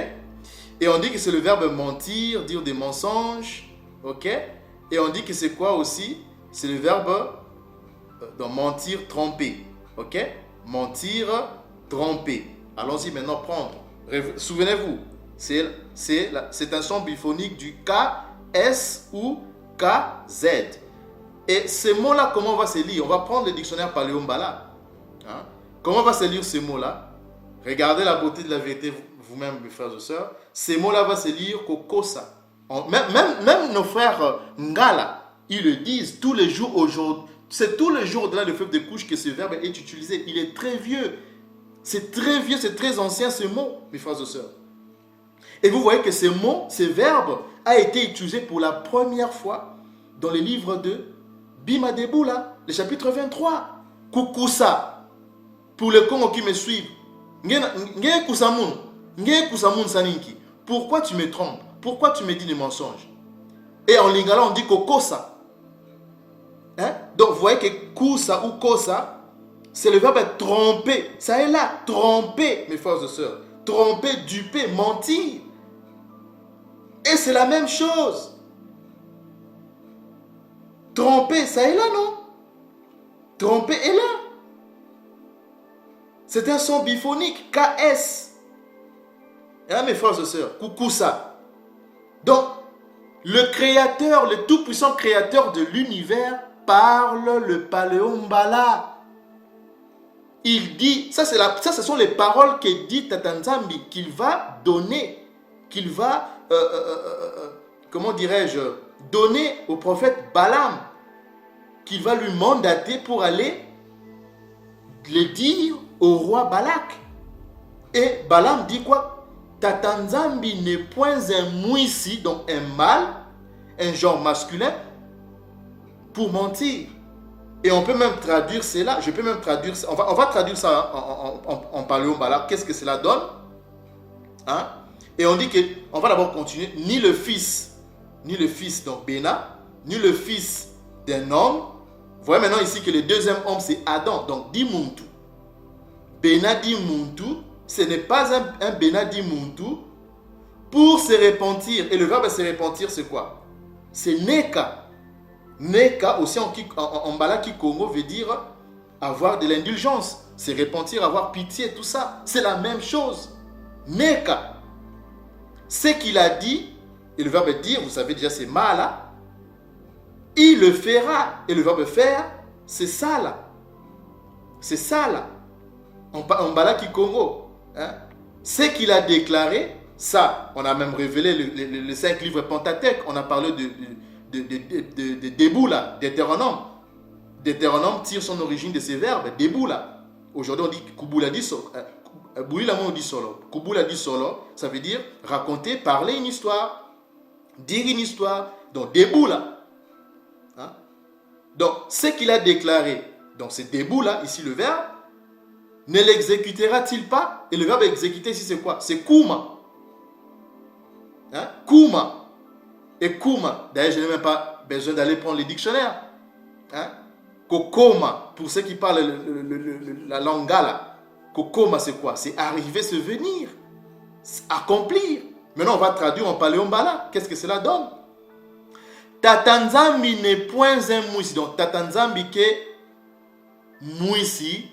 Et on dit que c'est le verbe mentir, dire des mensonges, ok? Et on dit que c'est quoi aussi? C'est le verbe mentir, tromper, ok? Mentir, tromper. Allons-y maintenant prendre. Souvenez-vous, c'est un son biphonique du K, S ou K, Z. Et ces mots-là, comment on va se lire? On va prendre le dictionnaire Paléombala. Hein? Comment on va se lire ces mots-là? Regardez la beauté de la vérité vous-même, mes frères et sœurs. Ces mots-là vont se lire Kokosa. Même nos frères Ngala, ils le disent tous les jours aujourd'hui. C'est tous les jours au-delà du fleuve de couche que ce verbe est utilisé. Il est très vieux. C'est très vieux, c'est très ancien ce mot, mes frères et sœurs. Et vous voyez que ce mot, ce verbe, a été utilisé pour la première fois dans le livre de Bima Deboula, le chapitre 23. Kukusa. Pour les Congos qui me suivent. Pourquoi tu me trompes? Pourquoi tu me dis des mensonges? Et en lingala, on dit kokosa. Hein? Donc, vous voyez que kusa ou kosa, c'est le verbe tromper. Ça est là, tromper, mes frères et sœurs. Tromper, duper, mentir. Et c'est la même chose. Tromper, ça est là, non? Tromper est là. C'est un son biphonique, KS. Hein, mes frères et sœurs, Kukusa. Donc, le créateur, le tout-puissant créateur de l'univers parle le Paléombala. Il dit, ça ce sont les paroles que dit Tata Nzambi, qu'il va donner, qu'il va, comment dirais-je, donner au prophète Balaam, qu'il va lui mandater pour aller le dire au roi Balak. Et Balaam dit quoi? Tata Nzambi n'est point un mouissi, donc un mâle, un genre masculin, pour mentir. Et on peut même traduire cela, je peux même traduire, on va traduire ça en paléombala. Qu'est-ce que cela donne? Hein? Et on dit que, on va d'abord continuer, ni le fils, donc Béna, ni le fils d'un homme. Vous voyez maintenant ici que le deuxième homme c'est Adam, donc Dimuntu. Béna Dimuntu, ce n'est pas un Béna Dimuntu pour se repentir. Et le verbe se repentir c'est quoi? C'est Neka. Neka aussi en Balaki Congo veut dire avoir de l'indulgence, se repentir, avoir pitié, tout ça. C'est la même chose. Neka. Ce qu'il a dit, et le verbe dire, vous savez déjà c'est mala. Il le fera. Et le verbe faire, c'est ça là. C'est ça là. En Balaki Congo. Hein? Ce qu'il a déclaré, ça, on a même révélé les 5 livres Pentateuque. On a parlé de Deboula, Deutéronome. Deutéronome tire son origine de ces verbes, Deboula. Aujourd'hui on dit Kubula di Solo. Kubula di Solo, ça veut dire raconter, parler une histoire, dire une histoire. Donc Deboula. Hein? Donc ce qu'il a déclaré, donc c'est Deboula, ici le verbe, ne l'exécutera-t-il pas? Et le verbe exécuter ici c'est quoi? C'est Kuma. Hein? Kuma. Et Kuma, d'ailleurs je n'ai même pas besoin d'aller prendre les dictionnaires. Hein? Kokoma, pour ceux qui parlent la langue gala. Kokoma c'est quoi? C'est arriver, se venir, accomplir. Maintenant on va traduire en paléombala. Qu'est-ce que cela donne? Tata Nzambi n'est point un mouissi. Donc Tata Nzambi que mouissi,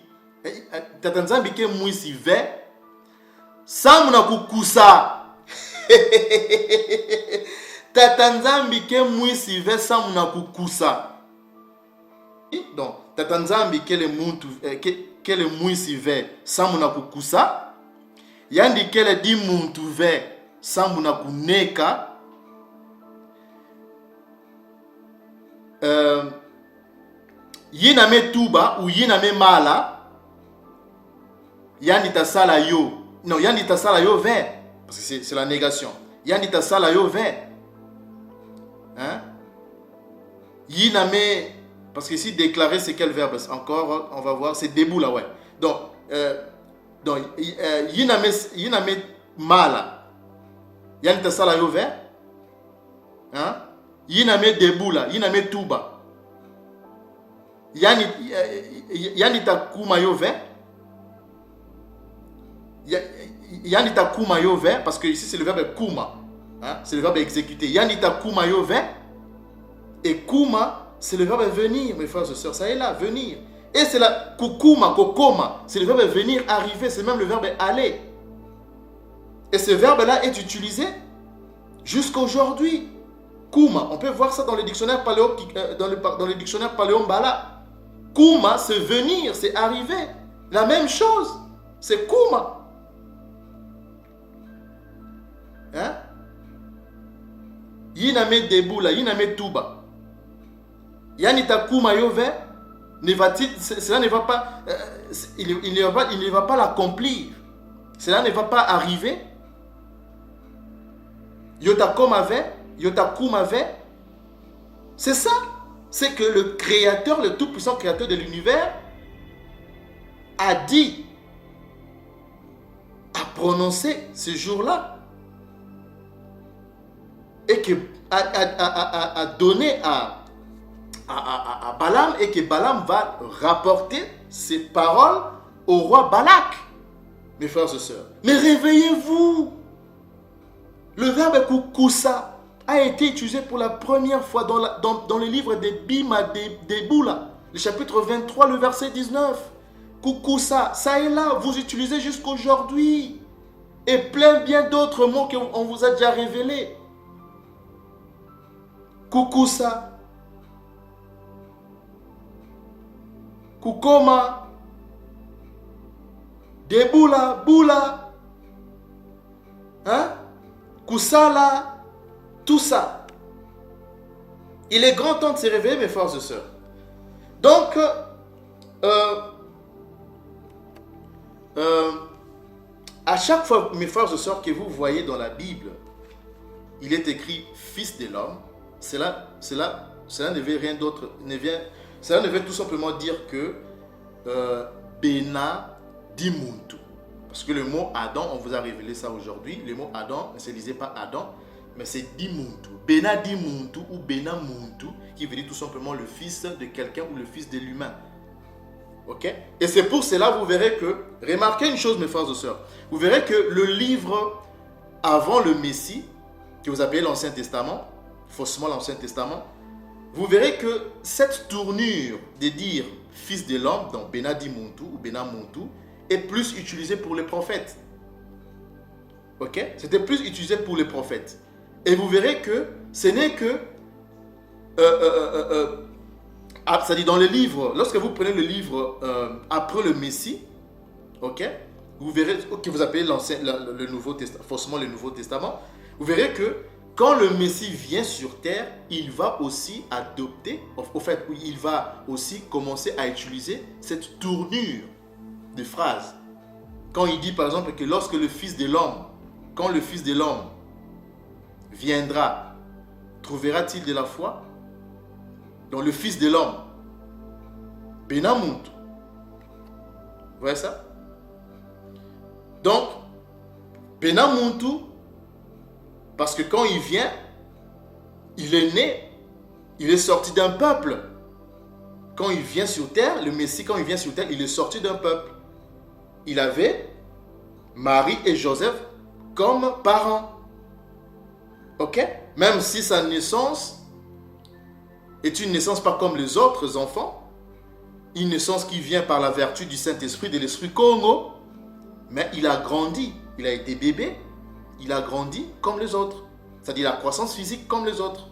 Tata Nzambi ke mwisi ve samu na kukusa. Tata Nzambi ke mwisi ve samu na kukusa. Donc Tata Nzambi ke le mwisi ve samu na kukusa. Yandi ke le di muntu ve samu na kuneka. Yina me tuba ou yina me mala. Yandi ta sala yo. Non, yandi ta sala yo ve. Parce que c'est la négation. Yandi ta sala yo ve. Hein? Yina me. Parce que ici, déclarer, c'est quel verbe? Encore, on va voir. C'est debout là, ouais. Donc yina me mala. Yandi ta sala yo ve. Hein? Yina me debout là. Yina me tuba. Yani ta kuma yo ve. Yani ta kuma yo ve. Parce que ici c'est le verbe kuma. Hein? C'est le verbe exécuter. Yani ta kuma yo ve. Et kuma c'est le verbe venir, mes frères et sœurs. Ça est là, venir. Et c'est la kukuma, kokoma. C'est le verbe venir, arriver. C'est même le verbe aller. Et ce verbe là est utilisé jusqu'à aujourd'hui. Kuma, on peut voir ça dans le dictionnaire paléo, dans le dictionnaire paléo-mbala. Kuma, c'est venir, c'est arriver. La même chose, c'est kuma. Hein? Yiname deboula, yiname tuba. Yanita kuma yove, cela ne va pas, il ne va pas l'accomplir. Cela ne va pas arriver. Yota komave, yota kumave. C'est ça. C'est que le créateur, le tout-puissant créateur de l'univers a dit, a prononcé ce jour-là et que a donné à Balaam, et que Balaam va rapporter ces paroles au roi Balak. Mes frères et sœurs, mais réveillez-vous. Le verbe kukusa a été utilisé pour la première fois dans le livre de Bima Deboula, le chapitre 23, le verset 19. Kukusa, ça est là, vous utilisez jusqu'aujourd'hui. Et plein bien d'autres mots qu'on vous a déjà révélés. Kukusa, Kukoma, Deboula, Boula, hein? Kusala. Tout ça, il est grand temps de se réveiller, mes frères et sœurs. Donc, à chaque fois, mes frères et sœurs, que vous voyez dans la Bible, il est écrit Fils de l'homme, cela ne veut rien d'autre, cela ne veut tout simplement dire que Bena Dimuntu. Parce que le mot Adam, on vous a révélé ça aujourd'hui, le mot Adam ne se lisait pas Adam, mais c'est Dimuntu. Bena Dimuntu ou Bena Muntu, qui veut dire tout simplement le fils de quelqu'un ou le fils de l'humain. Ok? Et c'est pour cela, vous verrez que, remarquez une chose, mes frères et sœurs, vous verrez que le livre avant le Messie, que vous appelez l'Ancien Testament, faussement l'Ancien Testament, vous verrez que cette tournure de dire fils de l'homme, donc Bena Dimuntu ou Bena Muntu, est plus utilisée pour les prophètes. Ok? C'était plus utilisé pour les prophètes. Et vous verrez que ce n'est que, c'est-à-dire dans le livre, lorsque vous prenez le livre après le Messie, ok, vous verrez que vous appelez le Nouveau Testament, forcément le Nouveau Testament, vous verrez que quand le Messie vient sur terre, il va aussi adopter, au fait, il va aussi commencer à utiliser cette tournure de phrase. Quand il dit par exemple que lorsque le Fils de l'homme, quand le Fils de l'homme viendra, trouvera-t-il de la foi? Donc le Fils de l'homme, Benamuntu. Vous voyez ça? Donc, Benamuntu, parce que quand il vient, il est né, il est sorti d'un peuple. Quand il vient sur terre, le Messie, quand il vient sur terre, il est sorti d'un peuple. Il avait Marie et Joseph comme parents. Ok? Même si sa naissance est une naissance pas comme les autres enfants, une naissance qui vient par la vertu du Saint-Esprit, de l'Esprit Congo, mais il a grandi, il a été bébé, il a grandi comme les autres. C'est-à-dire la croissance physique comme les autres.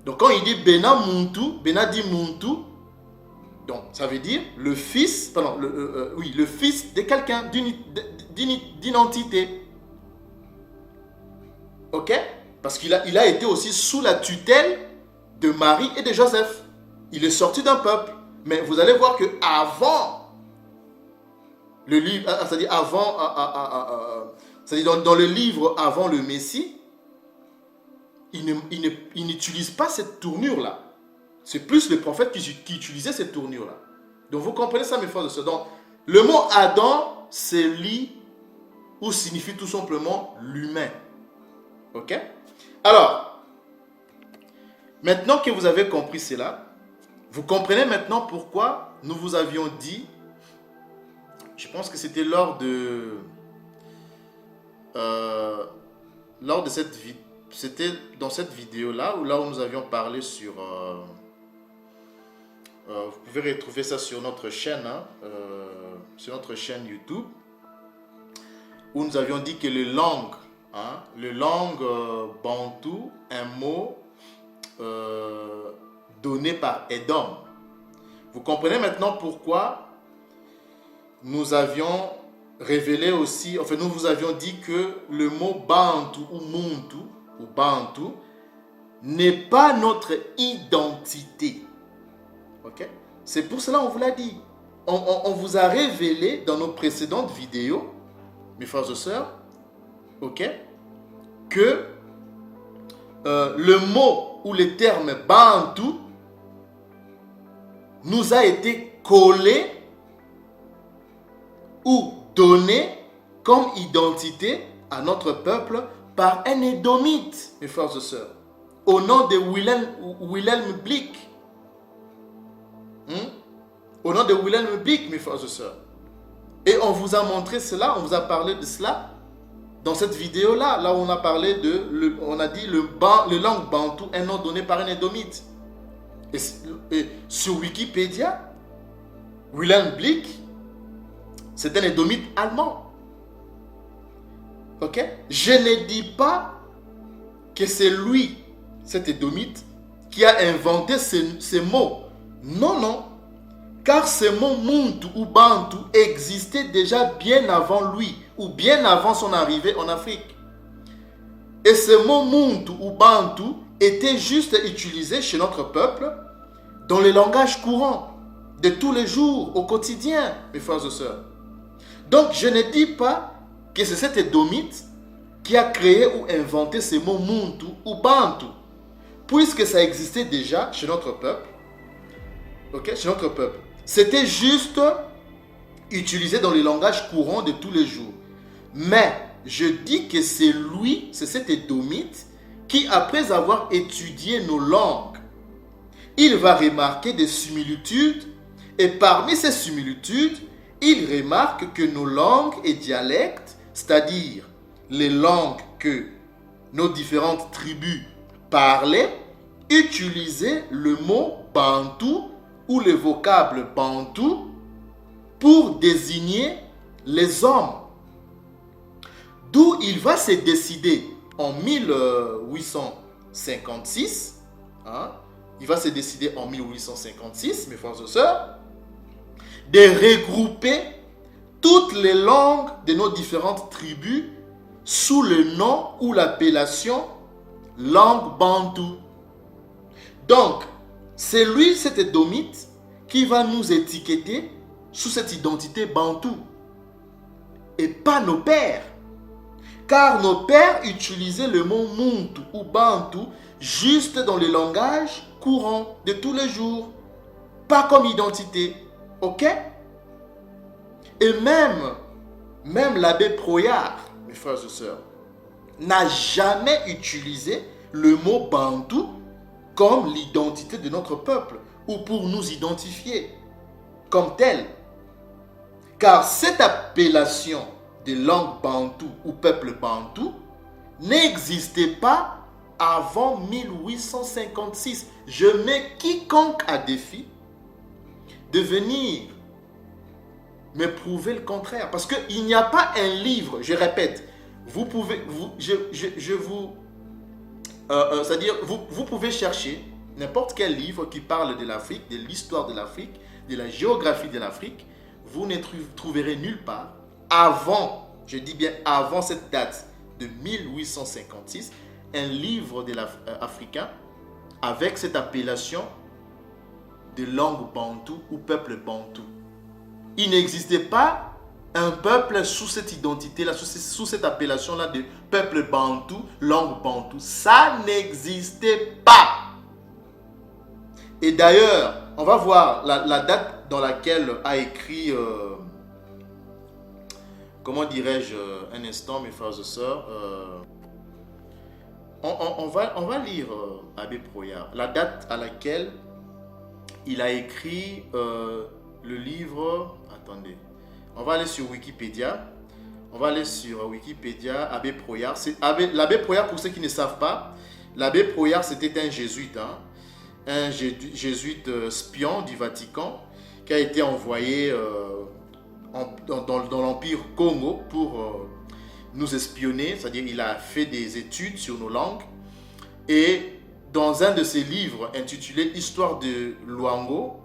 Donc quand il dit Bena Muntu, Bena dit Muntu, donc ça veut dire le fils, le fils de quelqu'un, d'une entité. Ok? Parce qu'il a été aussi sous la tutelle de Marie et de Joseph. Il est sorti d'un peuple. Mais vous allez voir que avant le livre, c'est-à-dire dans le livre avant le Messie, il n'utilise pas cette tournure-là. C'est plus le prophète qui utilisait cette tournure-là. Donc vous comprenez ça, mes frères et sœurs. Donc le mot Adam, c'est lit ou signifie tout simplement l'humain. Ok? Alors, maintenant que vous avez compris cela, vous comprenez maintenant pourquoi nous vous avions dit, je pense que c'était lors de cette vidéo, c'était dans cette vidéo-là, où nous avions parlé sur... vous pouvez retrouver ça sur notre chaîne, sur notre chaîne YouTube, où nous avions dit que le langue bantou, un mot donné par Edom. Vous comprenez maintenant pourquoi nous avions révélé aussi, enfin nous vous avions dit que le mot bantou ou muntu ou bantou n'est pas notre identité. Ok? C'est pour cela qu'on vous l'a dit. On vous a révélé dans nos précédentes vidéos, mes frères et sœurs, ok, que le mot ou le terme bantou nous a été collé ou donné comme identité à notre peuple par un édomite, mes frères et sœurs, au nom de Wilhelm Blick. Au nom de Wilhelm Blick, mes frères et sœurs. Et on vous a montré cela, on vous a parlé de cela dans cette vidéo-là, là où on a parlé on a dit le langue bantou, un nom donné par un édomite. Et sur Wikipédia, Wilhelm Blick, c'est un édomite allemand. Ok? Je ne dis pas que c'est lui, cet édomite, qui a inventé ces mots. Non, non. Car ces mots Muntu ou Bantu existaient déjà bien avant lui, ou bien avant son arrivée en Afrique. Et ces mots Muntu ou Bantu étaient juste utilisés chez notre peuple dans le langage courant de tous les jours, au quotidien, mes frères et sœurs. Donc, je ne dis pas que c'est cet édomite qui a créé ou inventé ces mots Muntu ou Bantu, puisque ça existait déjà chez notre peuple. Ok, chez notre peuple. C'était juste utilisé dans le langage courant de tous les jours. Mais je dis que c'est lui, c'est cet édomite qui, après avoir étudié nos langues, il va remarquer des similitudes, et parmi ces similitudes, il remarque que nos langues et dialectes, c'est-à-dire les langues que nos différentes tribus parlaient, utilisaient le mot bantou ou le vocable bantou pour désigner les hommes. D'où il va se décider en 1856, il va se décider en 1856, mes frères et sœurs, de regrouper toutes les langues de nos différentes tribus sous le nom ou l'appellation langue bantou. Donc, c'est lui, cet édomite, qui va nous étiqueter sous cette identité bantou. Et pas nos pères. Car nos pères utilisaient le mot muntu ou bantou juste dans le langage courant de tous les jours. Pas comme identité. Ok? Et même l'abbé Proyard, mes frères et sœurs, n'a jamais utilisé le mot bantou comme l'identité de notre peuple ou pour nous identifier comme tel. Car cette appellation de langue bantou ou peuple bantou n'existait pas avant 1856. Je mets quiconque à défi de venir me prouver le contraire. Parce qu'il n'y a pas un livre, je répète, vous pouvez, c'est-à-dire, vous pouvez chercher n'importe quel livre qui parle de l'Afrique, de l'histoire de l'Afrique, de la géographie de l'Afrique, vous ne trouverez nulle part, avant, je dis bien avant cette date de 1856, un livre de africain avec cette appellation de langue bantou ou peuple bantou. Il n'existait pas un peuple sous cette identité-là, sous cette appellation-là de peuple bantou, langue bantou. Ça n'existait pas. Et d'ailleurs, on va voir la date dans laquelle a écrit, comment dirais-je, un instant mes frères et sœurs, on va lire Abbé Proyard, la date à laquelle il a écrit le livre, attendez, on va aller sur Wikipédia, Abbé Proyard. L'abbé Proyard, pour ceux qui ne savent pas, l'abbé Proyard c'était un jésuite, un jésuite spion du Vatican qui a été envoyé dans l'Empire Congo pour nous espionner, c'est-à-dire il a fait des études sur nos langues et dans un de ses livres intitulé Histoire de Luango,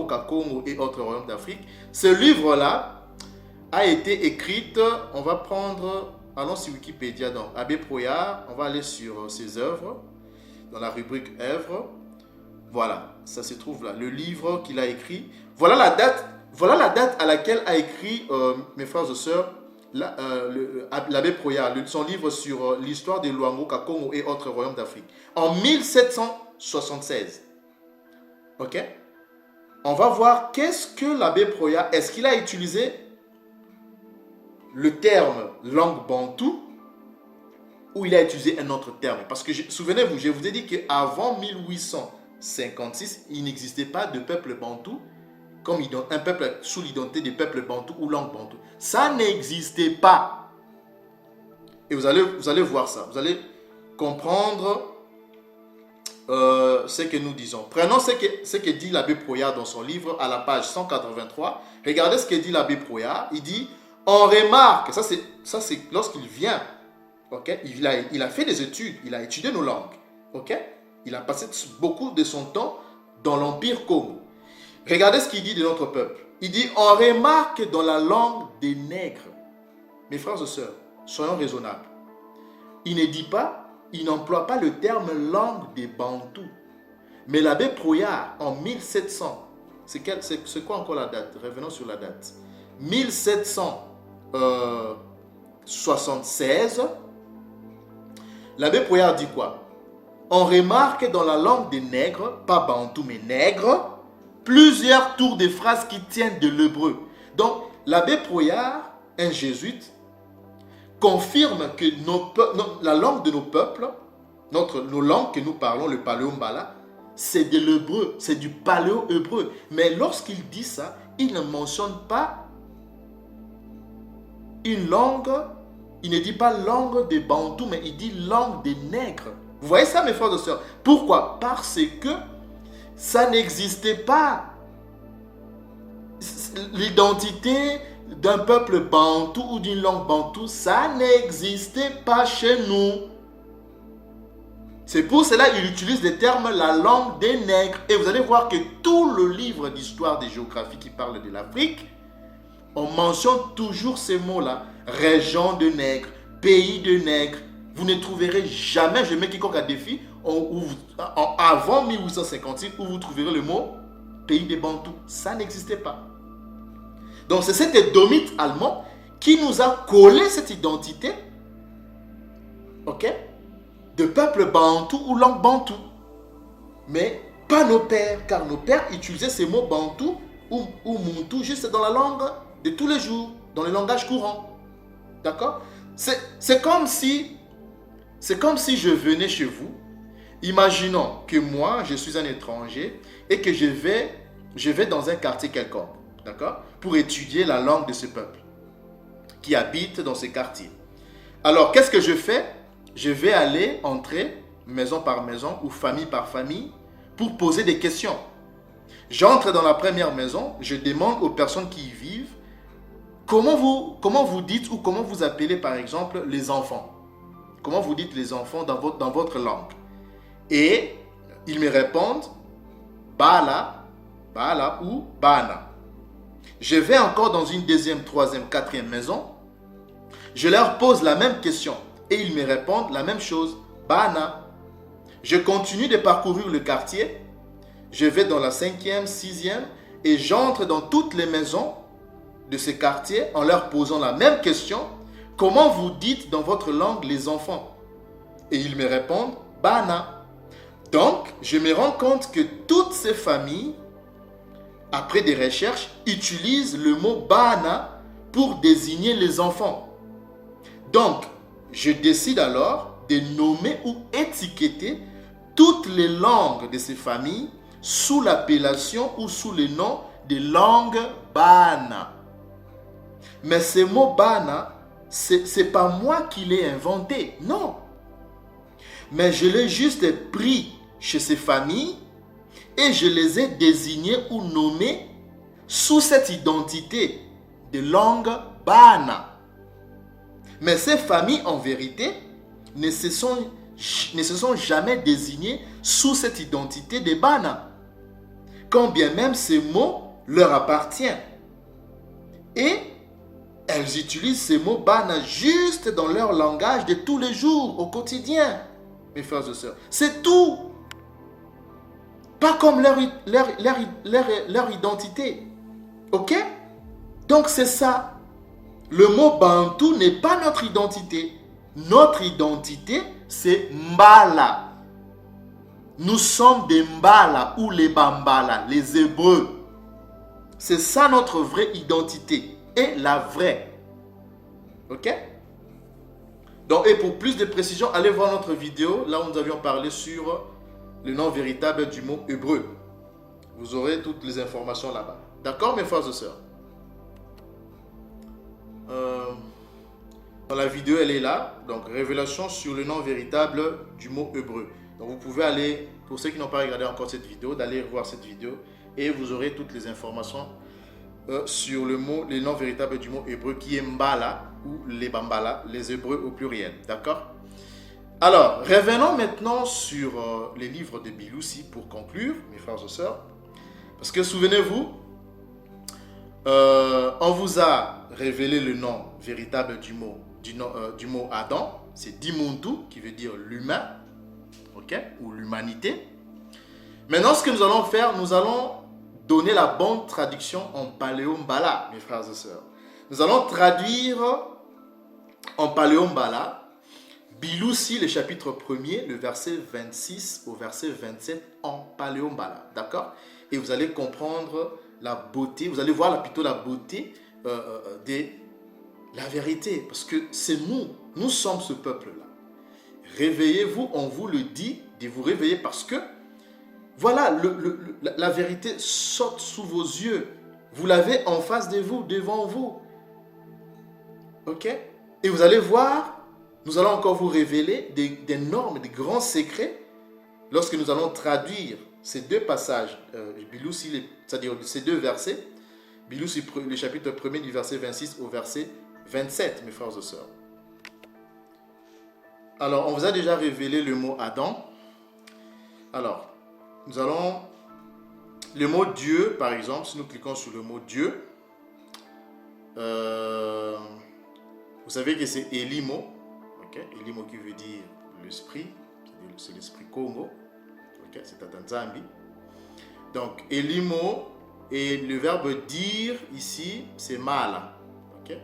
Kakongo et autres royaumes d'Afrique, ce livre-là a été écrit, on va prendre, allons sur Wikipédia, donc Abbé Proyard, on va aller sur ses œuvres, dans la rubrique œuvres, voilà, ça se trouve là, le livre qu'il a écrit, voilà la date à laquelle a écrit, mes frères et sœurs, l'abbé Proyard, son livre sur l'histoire de Luango, Kakongo et autres royaumes d'Afrique, en 1776. Ok? On va voir qu'est-ce que l'abbé Proyard, est-ce qu'il a utilisé le terme langue bantou ou il a utilisé un autre terme? Parce que, souvenez-vous, je vous ai dit qu'avant 1856, il n'existait pas de peuple bantou comme un peuple sous l'identité des peuples bantous ou langue bantou. Ça n'existait pas. Et vous allez voir ça. Vous allez comprendre ce que nous disons. Prenons ce que dit l'abbé Proyard dans son livre à la page 183. Regardez ce que dit l'abbé Proyard. Il dit, on remarque, ça c'est lorsqu'il vient, ok, il a fait des études, il a étudié nos langues. Ok, il a passé beaucoup de son temps dans l'Empire Congo. Regardez ce qu'il dit de notre peuple. Il dit, on remarque dans la langue des nègres. Mes frères et sœurs, soyons raisonnables. Il ne dit pas, il n'emploie pas le terme langue des Bantous. Mais l'abbé Proyard, en 1700, c'est quoi encore la date? Revenons sur la date. 1776, l'abbé Proyard dit quoi? On remarque dans la langue des nègres, pas Bantou mais nègres, plusieurs tours de phrases qui tiennent de l'hébreu. Donc, l'abbé Proyard, un jésuite, confirme que la langue de nos peuples, nos langues que nous parlons, le paléo-mbala, c'est de l'hébreu, c'est du paléo-hébreu. Mais lorsqu'il dit ça, il ne mentionne pas une langue, il ne dit pas langue des Bantous, mais il dit langue des nègres. Vous voyez ça, mes frères et sœurs? Pourquoi? Parce que ça n'existait pas. L'identité d'un peuple bantou ou d'une langue bantou, ça n'existait pas chez nous. C'est pour cela qu'il utilise le terme la langue des nègres. Et vous allez voir que tout le livre d'histoire de géographie qui parle de l'Afrique, on mentionne toujours ces mots-là. Région de nègres, pays de nègres. Vous ne trouverez jamais, je mets quiconque à défi, avant 1856, où vous trouverez le mot pays des Bantous. Ça n'existait pas. Donc c'est cet édomite allemand qui nous a collé cette identité, ok, de peuple bantou ou langue bantou. Mais pas nos pères, car nos pères utilisaient ces mots bantou ou muntu juste dans la langue de tous les jours, dans le langage courant. D'accord? C'est comme si je venais chez vous. Imaginons que moi, je suis un étranger et que je vais dans un quartier quelconque, d'accord, pour étudier la langue de ce peuple qui habite dans ce quartier. Alors, qu'est-ce que je fais? Je vais aller entrer maison par maison ou famille par famille pour poser des questions. J'entre dans la première maison, je demande aux personnes qui y vivent, comment vous dites ou comment vous appelez par exemple les enfants? Comment vous dites les enfants dans votre langue? Et ils me répondent Bala, Bala ou Bana. Je vais encore dans une deuxième, troisième, quatrième maison. Je leur pose la même question et ils me répondent la même chose, Bana. Je continue de parcourir le quartier. Je vais dans la cinquième, sixième et j'entre dans toutes les maisons de ce quartier en leur posant la même question. Comment vous dites dans votre langue les enfants? Et ils me répondent Bana. Donc, je me rends compte que toutes ces familles, après des recherches, utilisent le mot Bana pour désigner les enfants. Donc, je décide alors de nommer ou étiqueter toutes les langues de ces familles sous l'appellation ou sous le nom de langue Bana. Mais ce mot Bana, c'est pas moi qui l'ai inventé, non. Mais je l'ai juste pris chez ces familles et je les ai désignés ou nommés sous cette identité de langue Bana. Mais ces familles, en vérité, ne se sont jamais désignées sous cette identité de Bana. Quand bien même ce mot leur appartient. Et elles utilisent ce mot Bana juste dans leur langage de tous les jours, au quotidien, mes frères et sœurs. C'est tout. Pas comme leur identité. Ok? Donc c'est ça. Le mot Bantou n'est pas notre identité. Notre identité, c'est Mbala. Nous sommes des Mbala ou les Bambala, les Hébreux. C'est ça notre vraie identité. Et la vraie. Ok? Donc, et pour plus de précision, allez voir notre vidéo, là où nous avions parlé sur le nom véritable du mot hébreu. Vous aurez toutes les informations là-bas. D'accord, mes frères et sœurs? Dans la vidéo, elle est là. Donc, révélation sur le nom véritable du mot hébreu. Donc, vous pouvez aller, pour ceux qui n'ont pas regardé encore cette vidéo, d'aller voir cette vidéo et vous aurez toutes les informations sur le nom véritable du mot hébreu qui est Mbala ou les Bambala, les Hébreux au pluriel. D'accord? Alors, revenons maintenant sur les livres de Biloussi pour conclure, mes frères et sœurs. Parce que souvenez-vous, on vous a révélé le nom véritable du mot Adam. C'est Dimuntu qui veut dire l'humain, ok, ou l'humanité. Maintenant, ce que nous allons faire, nous allons donner la bonne traduction en paléo-mbala, mes frères et sœurs. Nous allons traduire en paléo-mbala Biloussi, le chapitre 1er, le verset 26 au verset 27 en paléo-mbala. D'accord? Et vous allez comprendre la beauté, vous allez voir plutôt la beauté de la vérité. Parce que c'est nous sommes ce peuple-là. Réveillez-vous, on vous le dit, de vous réveiller parce que voilà, la vérité saute sous vos yeux. Vous l'avez en face de vous, devant vous. Ok? Et vous allez voir, nous allons encore vous révéler d'énormes, des grands secrets lorsque nous allons traduire ces deux passages, Biloussi, c'est-à-dire ces deux versets, Biloussi, le chapitre 1er du verset 26 au verset 27, mes frères et sœurs. Alors, on vous a déjà révélé le mot Adam. Alors, nous allons... Le mot Dieu, par exemple, si nous cliquons sur le mot Dieu, vous savez que c'est Elimo. Okay? Elimo qui veut dire l'esprit. C'est l'esprit Congo. Okay? C'est Tatanzambi. Donc, Elimo, et le verbe dire ici, c'est Mala. Okay?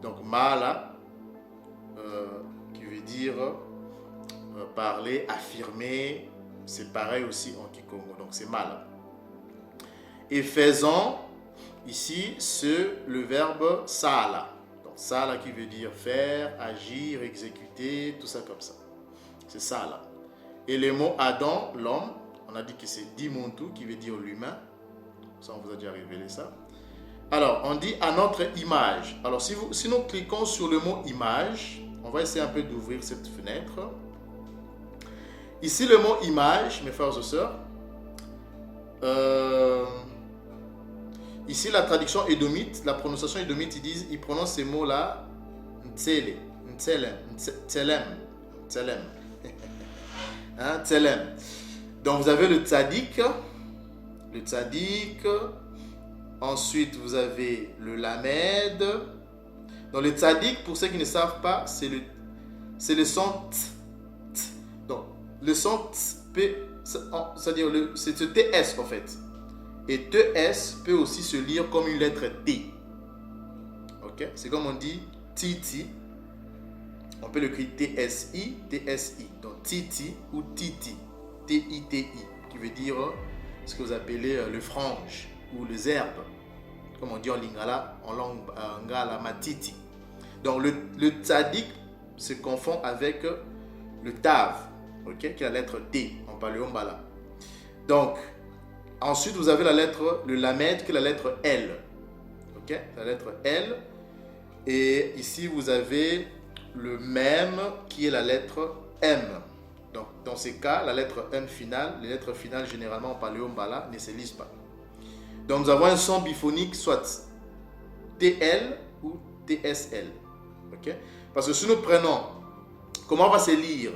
Donc, Mala, qui veut dire parler, affirmer. C'est pareil aussi en Kikongo. Donc, c'est Mala. Et faisant, ici, le verbe sala. Donc, sala qui veut dire faire, agir, exécuter, tout ça comme ça. C'est sala. Et le mot Adam, l'homme, on a dit que c'est Dimuntu qui veut dire l'humain. Ça, on vous a déjà révélé ça. Alors, on dit à notre image. Alors, si nous cliquons sur le mot image, on va essayer un peu d'ouvrir cette fenêtre. Ici, le mot image, mes frères et sœurs, Ici, la traduction édomite, la prononciation édomite, ils prononcent ces mots-là, Ntsele, Ntselem, Tselem, Tselem. Hein, Tselem. Donc, vous avez le tzaddik, ensuite, vous avez le lamed. Donc, le tzaddik, pour ceux qui ne savent pas, c'est le son t. Donc, le son t, c'est-à-dire c'est ce ts en fait. Et ts peut aussi se lire comme une lettre t. Ok? C'est comme on dit titi. On peut l'écrire tsi, tsi. Donc, titi ou titi. T-I-T-I, qui veut dire ce que vous appelez le frange ou les herbes, comme on dit en lingala, en langue ngala matiti. Donc le tzaddik se confond avec le tav, ok, qui est la lettre T en paléombala. Donc ensuite vous avez le lamed qui est la lettre L, ok, la lettre L. Et ici vous avez le mem qui est la lettre M. Donc, dans ces cas, la lettre M finale, les lettres finales généralement en paléombala ne se lisent pas. Donc, nous avons un son biphonique, soit TL ou TSL. Okay? Parce que si nous prenons, comment on va se lire?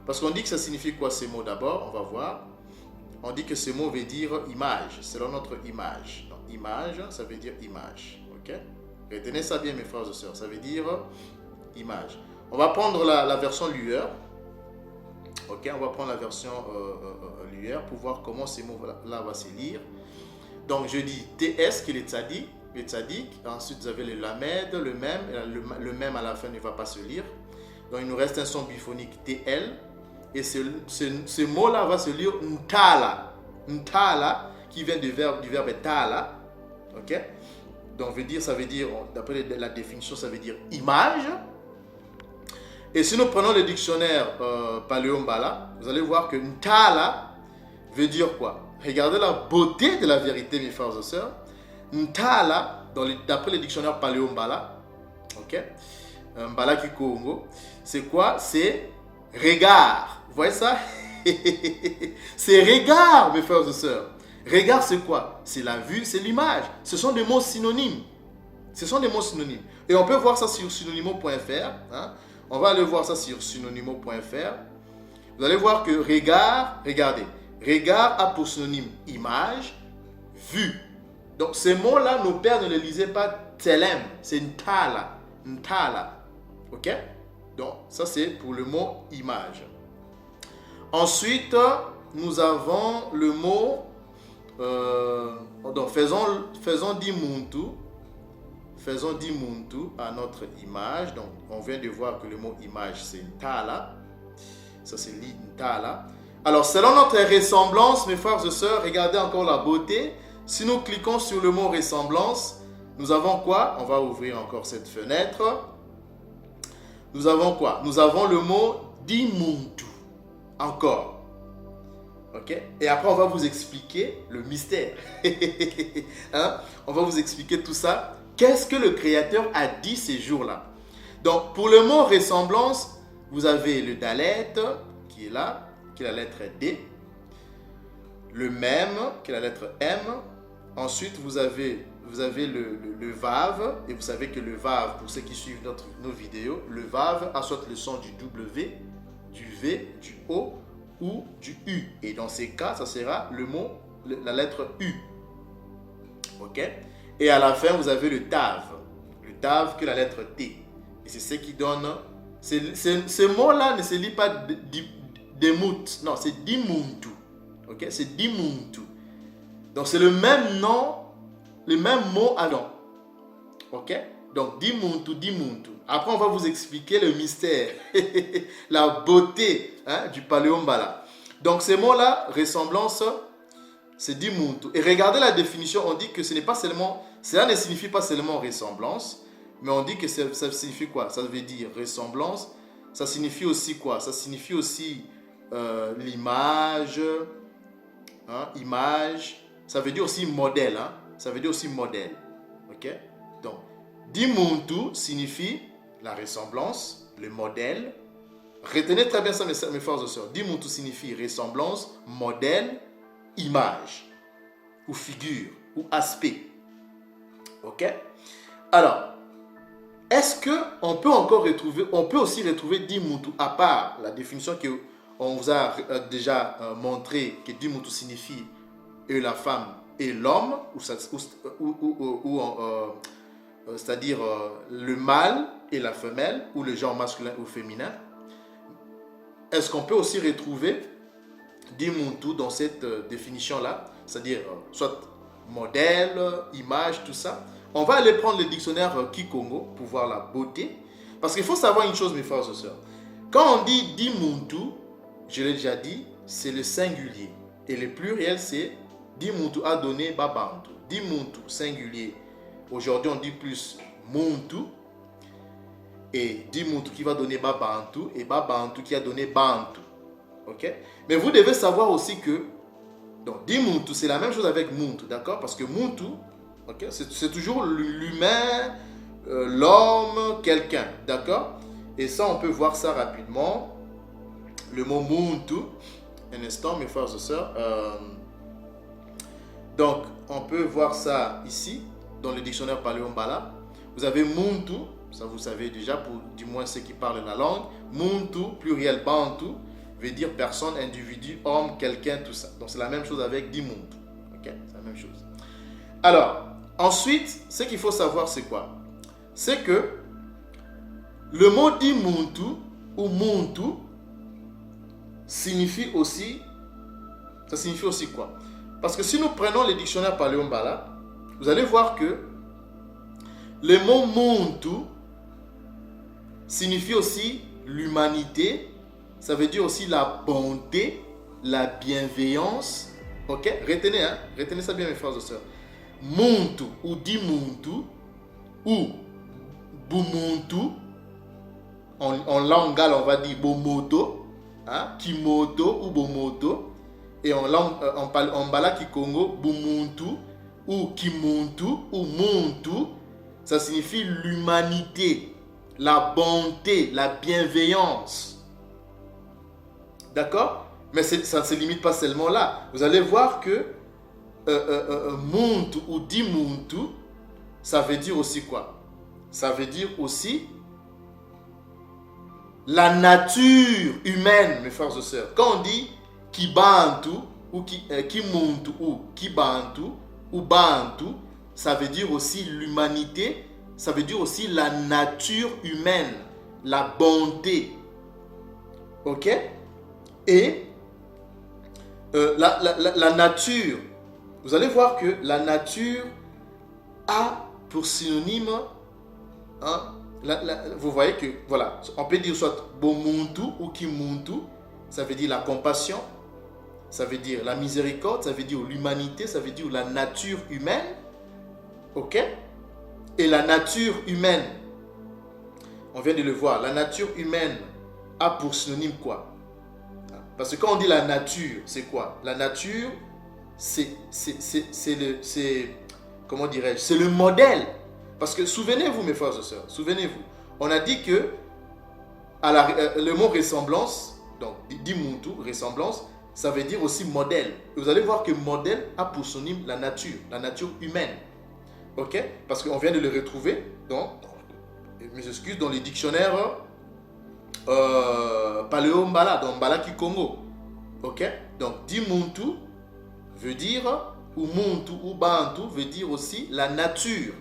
Parce qu'on dit que ça signifie quoi ces mots d'abord? On va voir. On dit que ce mot veut dire image, selon notre image. Donc, image, ça veut dire image. Okay? Retenez ça bien, mes frères et sœurs. Ça veut dire image. On va prendre la version lueur. Ok, on va prendre la version lueur pour voir comment ces mots-là vont se lire. Donc, je dis TS qui est le tzaddik. Ensuite, vous avez le lamed, le même. Le même à la fin ne va pas se lire. Donc, il nous reste un son biphonique TL. Et ce mot-là va se lire ntala. Ntala, qui vient du verbe tala. Ok? Donc, ça veut dire, d'après la définition, ça veut dire image. Et si nous prenons le dictionnaire paléombala, vous allez voir que Ntala veut dire quoi? Regardez la beauté de la vérité, mes frères et sœurs. Ntala, d'après le dictionnaire paléombala, ok, Mbala qui Congo, c'est quoi? C'est regard. Vous voyez ça? C'est regard, mes frères et sœurs. Regard, c'est quoi? C'est la vue, c'est l'image. Ce sont des mots synonymes. Et on peut voir ça sur synonymo.fr. Hein? On va aller voir ça sur synonymo.fr. Vous allez voir que regard, regardez, regard a pour synonyme image, vue. Donc ces mots-là, nos pères ne les lisaient pas telem, c'est ntala, ntala. Ok? Donc ça c'est pour le mot image. Ensuite, nous avons le mot, donc faisons dimuntu. Faisons dimuntu à notre image. Donc, on vient de voir que le mot image, c'est ntala. Ça, c'est ntala. Alors, selon notre ressemblance, mes frères et sœurs, regardez encore la beauté. Si nous cliquons sur le mot ressemblance, nous avons quoi? On va ouvrir encore cette fenêtre. Nous avons quoi? Nous avons le mot dimuntu. Encore. Ok? Et après, on va vous expliquer le mystère. Hein? On va vous expliquer tout ça. Qu'est-ce que le Créateur a dit ces jours-là? Donc, pour le mot ressemblance, vous avez le dalet qui est là, qui est la lettre D. Le même, qui est la lettre M. Ensuite, vous avez le vav. Et vous savez que le vav, pour ceux qui suivent nos vidéos, le vav a soit le son du W, du V, du O ou du U. Et dans ces cas, ça sera le mot, la lettre U. Ok? Et à la fin, vous avez le tav. Le tav que la lettre T. Et c'est ce qui donne... Ce mot-là ne se lit pas demut. Non, c'est dimuntu. Ok? C'est dimuntu. Donc, c'est le même nom, le même mot alors. Ok? Donc, dimuntu, dimuntu. Après, on va vous expliquer le mystère. La beauté du paléombala. Donc, ces mots-là, ressemblance... C'est dimuntu. Et regardez la définition, on dit que ce n'est pas seulement, cela ne signifie pas seulement ressemblance, mais on dit que ça signifie quoi? Ça veut dire ressemblance, ça signifie aussi quoi? Ça signifie aussi l'image, hein, image, ça veut dire aussi modèle, hein? Ça veut dire aussi modèle. Ok? Donc, dimuntu signifie la ressemblance, le modèle. Retenez très bien ça, mes frères et sœurs. Dimuntu signifie ressemblance, modèle, image. ou figure, ou aspect. Ok? Alors, est-ce qu'on peut encore retrouver, on peut aussi retrouver Dimuntu, à part la définition qu'on vous a déjà montré, que Dimuntu signifie et la femme et l'homme, c'est-à-dire le mâle et la femelle, ou le genre masculin ou féminin. Est-ce qu'on peut aussi retrouver Dimuntu dans cette définition-là, c'est-à-dire soit modèle, image, tout ça. On va aller prendre le dictionnaire Kikongo pour voir la beauté. Parce qu'il faut savoir une chose, mes frères et sœurs. Quand on dit Dimuntu, je l'ai déjà dit, c'est le singulier. Et le pluriel, c'est Dimuntu a donné Babantu. Dimuntu, singulier. Aujourd'hui, on dit plus Muntu. Et Dimuntu qui va donner Babantu. Et Babantu qui a donné Bantu. Ok? Mais vous devez savoir aussi que donc Dimuntu, c'est la même chose avec Muntu, d'accord? Parce que Muntu, okay, c'est toujours l'humain, l'homme, quelqu'un, d'accord? Et ça, on peut voir ça rapidement. Le mot Muntu, un instant, mes frères et sœurs. Donc, on peut voir ça ici, dans le dictionnaire Paléo-Mbala. Vous avez Muntu, ça vous savez déjà, pour du moins ceux qui parlent la langue. Muntu, pluriel Bantu, veut dire personne, individu, homme, quelqu'un, tout ça. Donc, c'est la même chose avec Dimuntu. Ok? C'est la même chose. Alors, ensuite, ce qu'il faut savoir, c'est quoi? C'est que le mot Dimuntu ou Muntu signifie aussi, ça signifie aussi quoi? Parce que si nous prenons le dictionnaire Paléo-Mbala, vous allez voir que le mot Muntu signifie aussi l'humanité, ça veut dire aussi la bonté, la bienveillance. Ok? Retenez, hein? Retenez ça bien, mes frères et sœurs. Muntu ou Dimuntu ou Bumuntu, en langue, on va dire Bomoto, hein? Kimoto ou Bomoto, et en langue, en Bala Kikongo, Bumuntu ou Kimuntu ou Muntu, ça signifie l'humanité, la bonté, la bienveillance. D'accord? Mais ça ne se limite pas seulement là. Vous allez voir que Muntu ou Dimuntu, ça veut dire aussi quoi? Ça veut dire aussi la nature humaine, mes frères et sœurs. Quand on dit Kibantu ou Kimuntu ou Kibantu ou Bantu, ça veut dire aussi l'humanité, ça veut dire aussi la nature humaine, la bonté. Ok? Et la nature, vous allez voir que la nature a pour synonyme, hein, vous voyez que, voilà, on peut dire soit Bomuntu ou Kimuntu, ça veut dire la compassion, ça veut dire la miséricorde, ça veut dire l'humanité, ça veut dire la nature humaine. Ok? Et la nature humaine, on vient de le voir, la nature humaine a pour synonyme quoi? Parce que quand on dit la nature, c'est quoi? La nature, c'est comment dirais-je? C'est le modèle. Parce que souvenez-vous, mes frères et sœurs, souvenez-vous, on a dit que le mot ressemblance, donc Dimuntu, ressemblance, ça veut dire aussi modèle. Et vous allez voir que modèle a pour synonyme la nature humaine. Ok? Parce qu'on vient de le retrouver dans, mes excuses, dans les dictionnaires Paléo-Mbala, dans Mbala Kikongo. Ok? Donc Dimuntu veut dire, ou Muntu ou Bantu veut dire aussi la nature.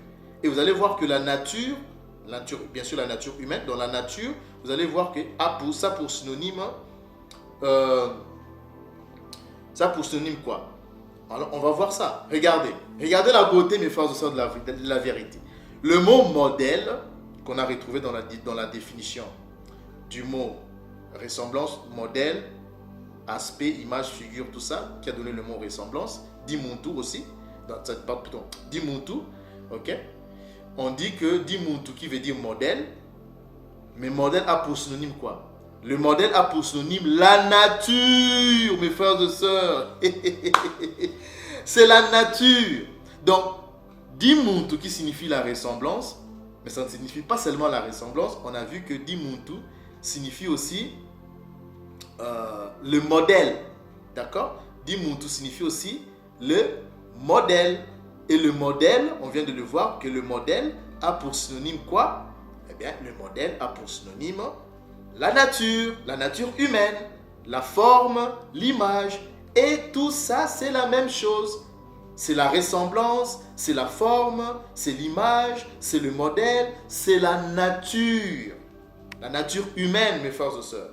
Et vous allez voir que la nature, bien sûr la nature humaine, dans la nature, vous allez voir que ça pour synonyme, quoi? Alors on va voir ça. Regardez la beauté, mes frères et sœurs, de la vérité. Le mot modèle qu'on a retrouvé dans la définition du mot ressemblance, modèle, aspect, image, figure, tout ça, qui a donné le mot ressemblance. Dimuntu aussi, Dimuntu, ok? On dit que Dimuntu qui veut dire modèle, mais modèle a pour synonyme quoi? Le modèle a pour synonyme la nature, mes frères et sœurs. C'est la nature. Donc, Dimuntu qui signifie la ressemblance, mais ça ne signifie pas seulement la ressemblance. On a vu que Dimuntu signifie aussi le modèle. D'accord? Dimuntu signifie aussi le modèle. Et le modèle, on vient de le voir, que le modèle a pour synonyme quoi? Eh bien, le modèle a pour synonyme la nature humaine, la forme, l'image. Et tout ça, c'est la même chose. C'est la ressemblance, c'est la forme, c'est l'image, c'est le modèle, c'est la nature. La nature humaine, mes frères et sœurs.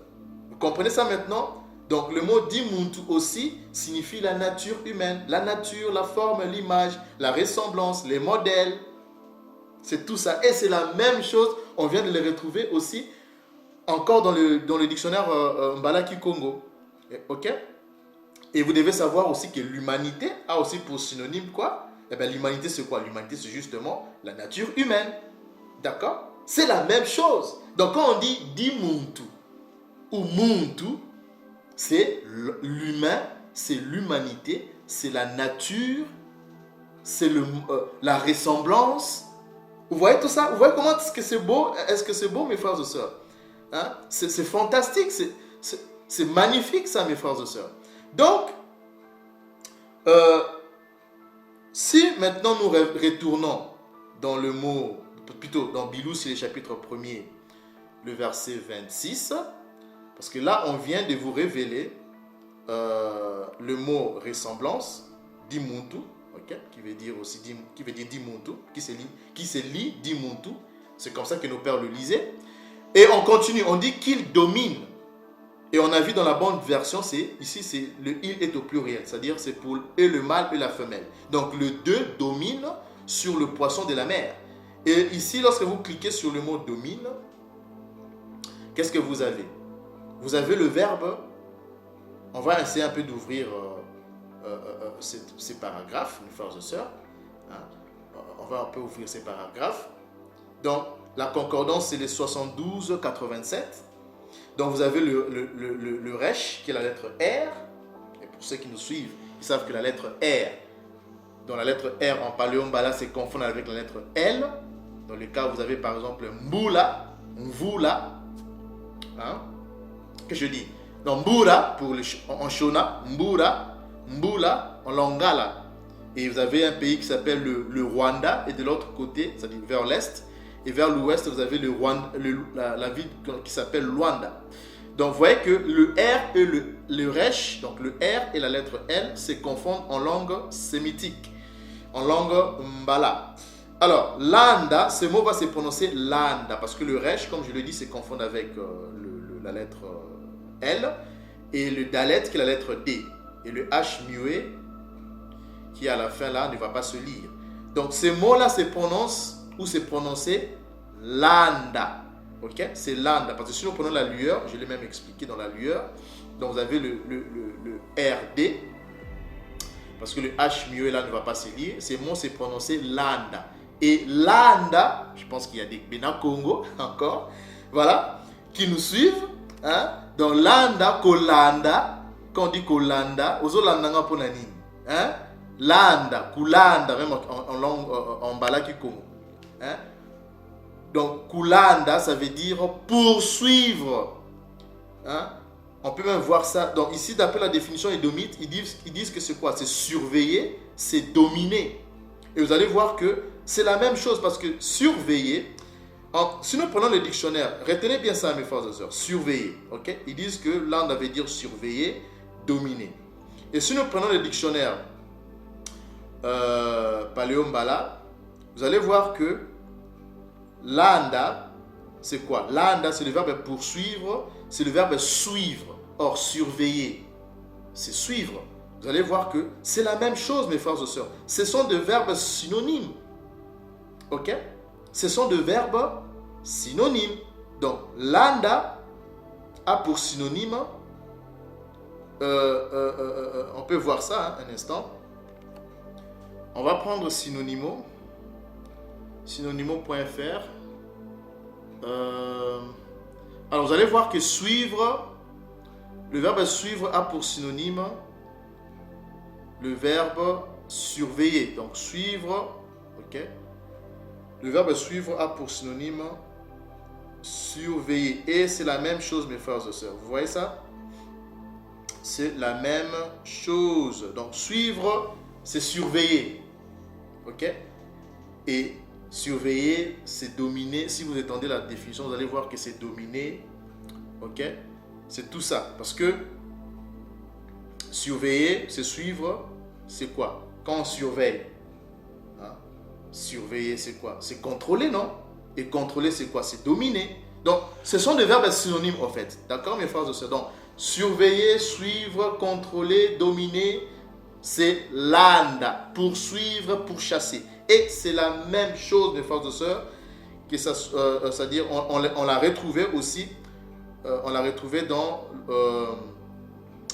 Vous comprenez ça maintenant? Donc le mot dimuntu aussi signifie la nature humaine. La nature, la forme, l'image, la ressemblance, les modèles. C'est tout ça. Et c'est la même chose. On vient de les retrouver aussi encore dans le dictionnaire Mbalaki Congo. Ok? Et vous devez savoir aussi que l'humanité a aussi pour synonyme quoi? Eh bien l'humanité c'est quoi? L'humanité c'est justement la nature humaine. D'accord? C'est la même chose. Donc quand on dit dimuntu ou muntu, c'est l'humain, c'est l'humanité, c'est la nature, c'est la ressemblance. Vous voyez tout ça? Vous voyez comment est-ce que c'est beau? Est-ce que c'est beau, mes frères et sœurs? Hein? C'est fantastique, c'est magnifique ça, mes frères et sœurs. Donc, si maintenant nous retournons dans le mot, plutôt dans Bilou, c'est le chapitre 1er, le verset 26, parce que là, on vient de vous révéler le mot ressemblance, dimuntu, okay, qui veut dire aussi dimuntu, qui se lit dimuntu. C'est comme ça que nos pères le lisaient. Et on continue, on dit qu'il domine. Et on a vu dans la bonne version, ici c'est le il est au pluriel, c'est-à-dire c'est pour et le mâle et la femelle. Donc le 2 domine sur le poisson de la mer. Et ici, lorsque vous cliquez sur le mot domine, qu'est-ce que vous avez? Vous avez le verbe. On va essayer un peu d'ouvrir ces paragraphes, mes frères et sœurs. Hein? On va un peu ouvrir ces paragraphes. Donc, la concordance, c'est les 72-87. Donc, vous avez le resh, qui est la lettre R. Et pour ceux qui nous suivent, ils savent que la lettre R, dans la lettre R en paléo-mbala, c'est confondre avec la lettre L. Dans le cas où vous avez par exemple mbula, mvula. Hein? Que je dis? Donc, mbura en shona, mbura, mbula en lingala. Et vous avez un pays qui s'appelle le Rwanda, et de l'autre côté, c'est-à-dire vers l'est, et vers l'ouest, vous avez la ville qui s'appelle Luanda. Donc, vous voyez que le R et le resh, donc le R et la lettre L, se confondent en langue sémitique, en langue mbala. Alors, landa, ce mot va se prononcer landa, parce que le resh, comme je le dis, se confond avec la lettre L, et le dalet, qui est la lettre D. Et le H muet, qui à la fin là, ne va pas se lire. Donc, ces mots-là se prononcent, ou se prononcer landa. Ok? C'est landa. Parce que si nous prenons la lueur, je l'ai même expliqué dans la lueur. Donc vous avez le RD. Parce que le H muet là ne va pas se lire. Ces mots c'est prononcé landa. Et landa, je pense qu'il y a des Bénin Congo encore. Voilà. Qui nous suivent. Hein? Donc landa, kolanda. Quand on dit kolanda, ozolanda nga ponani. Hein? Landa, kulanda, même en langue en balaki Congo. Hein? Donc, kulanda, ça veut dire poursuivre. Hein? On peut même voir ça. Donc, ici, d'après la définition édomite, ils disent que c'est quoi? C'est surveiller, c'est dominer. Et vous allez voir que c'est la même chose parce que surveiller, si nous prenons le dictionnaire, retenez bien ça, mes frères et sœurs, surveiller. Okay? Ils disent que landa veut dire surveiller, dominer. Et si nous prenons le dictionnaire paléo-mbala, vous allez voir que landa, c'est quoi? Landa, c'est le verbe poursuivre, c'est le verbe suivre. Or, surveiller, c'est suivre. Vous allez voir que c'est la même chose, mes frères et sœurs. Ce sont des verbes synonymes. Ok? Ce sont des verbes synonymes. Donc, landa a pour synonyme, on peut voir ça un instant. On va prendre synonymo, synonymo.fr. Alors, vous allez voir que suivre, le verbe suivre a pour synonyme le verbe surveiller. Donc, suivre, ok. Le verbe suivre a pour synonyme surveiller. Et c'est la même chose, mes frères et sœurs. Vous voyez ça? C'est la même chose. Donc, suivre c'est surveiller. Ok? Et surveiller, c'est dominer. Si vous étendez la définition, vous allez voir que c'est dominer. Ok? C'est tout ça. Parce que surveiller, c'est suivre, c'est quoi? Quand on surveille, hein? Surveiller, c'est quoi? C'est contrôler, non? Et contrôler, c'est quoi? C'est dominer. Donc, ce sont des verbes synonymes, en fait. D'accord, mes frères et sœurs? Donc, surveiller, suivre, contrôler, dominer, c'est landa, poursuivre, pourchasser. Et c'est la même chose, mes frères et sœurs, que ça, c'est-à-dire on l'a retrouvé aussi, on l'a retrouvé dans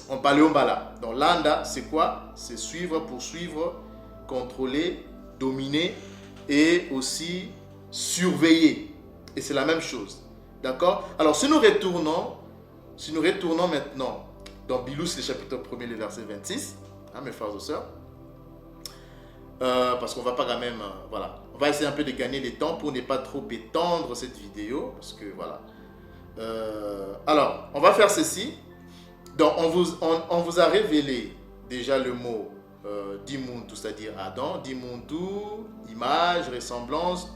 en paléombala. Donc landa, c'est quoi? C'est suivre, poursuivre, contrôler, dominer et aussi surveiller. Et c'est la même chose. D'accord? Alors si nous retournons maintenant dans Bilous, le chapitre 1er, le verset 26, hein, mes frères et sœurs, parce qu'on va pas quand même, voilà, on va essayer un peu de gagner le temps pour ne pas trop étendre cette vidéo, parce que voilà. Alors, on va faire ceci. Donc, on vous a révélé déjà le mot Dimuntu, c'est-à-dire Adam, Dimuntu, image, ressemblance,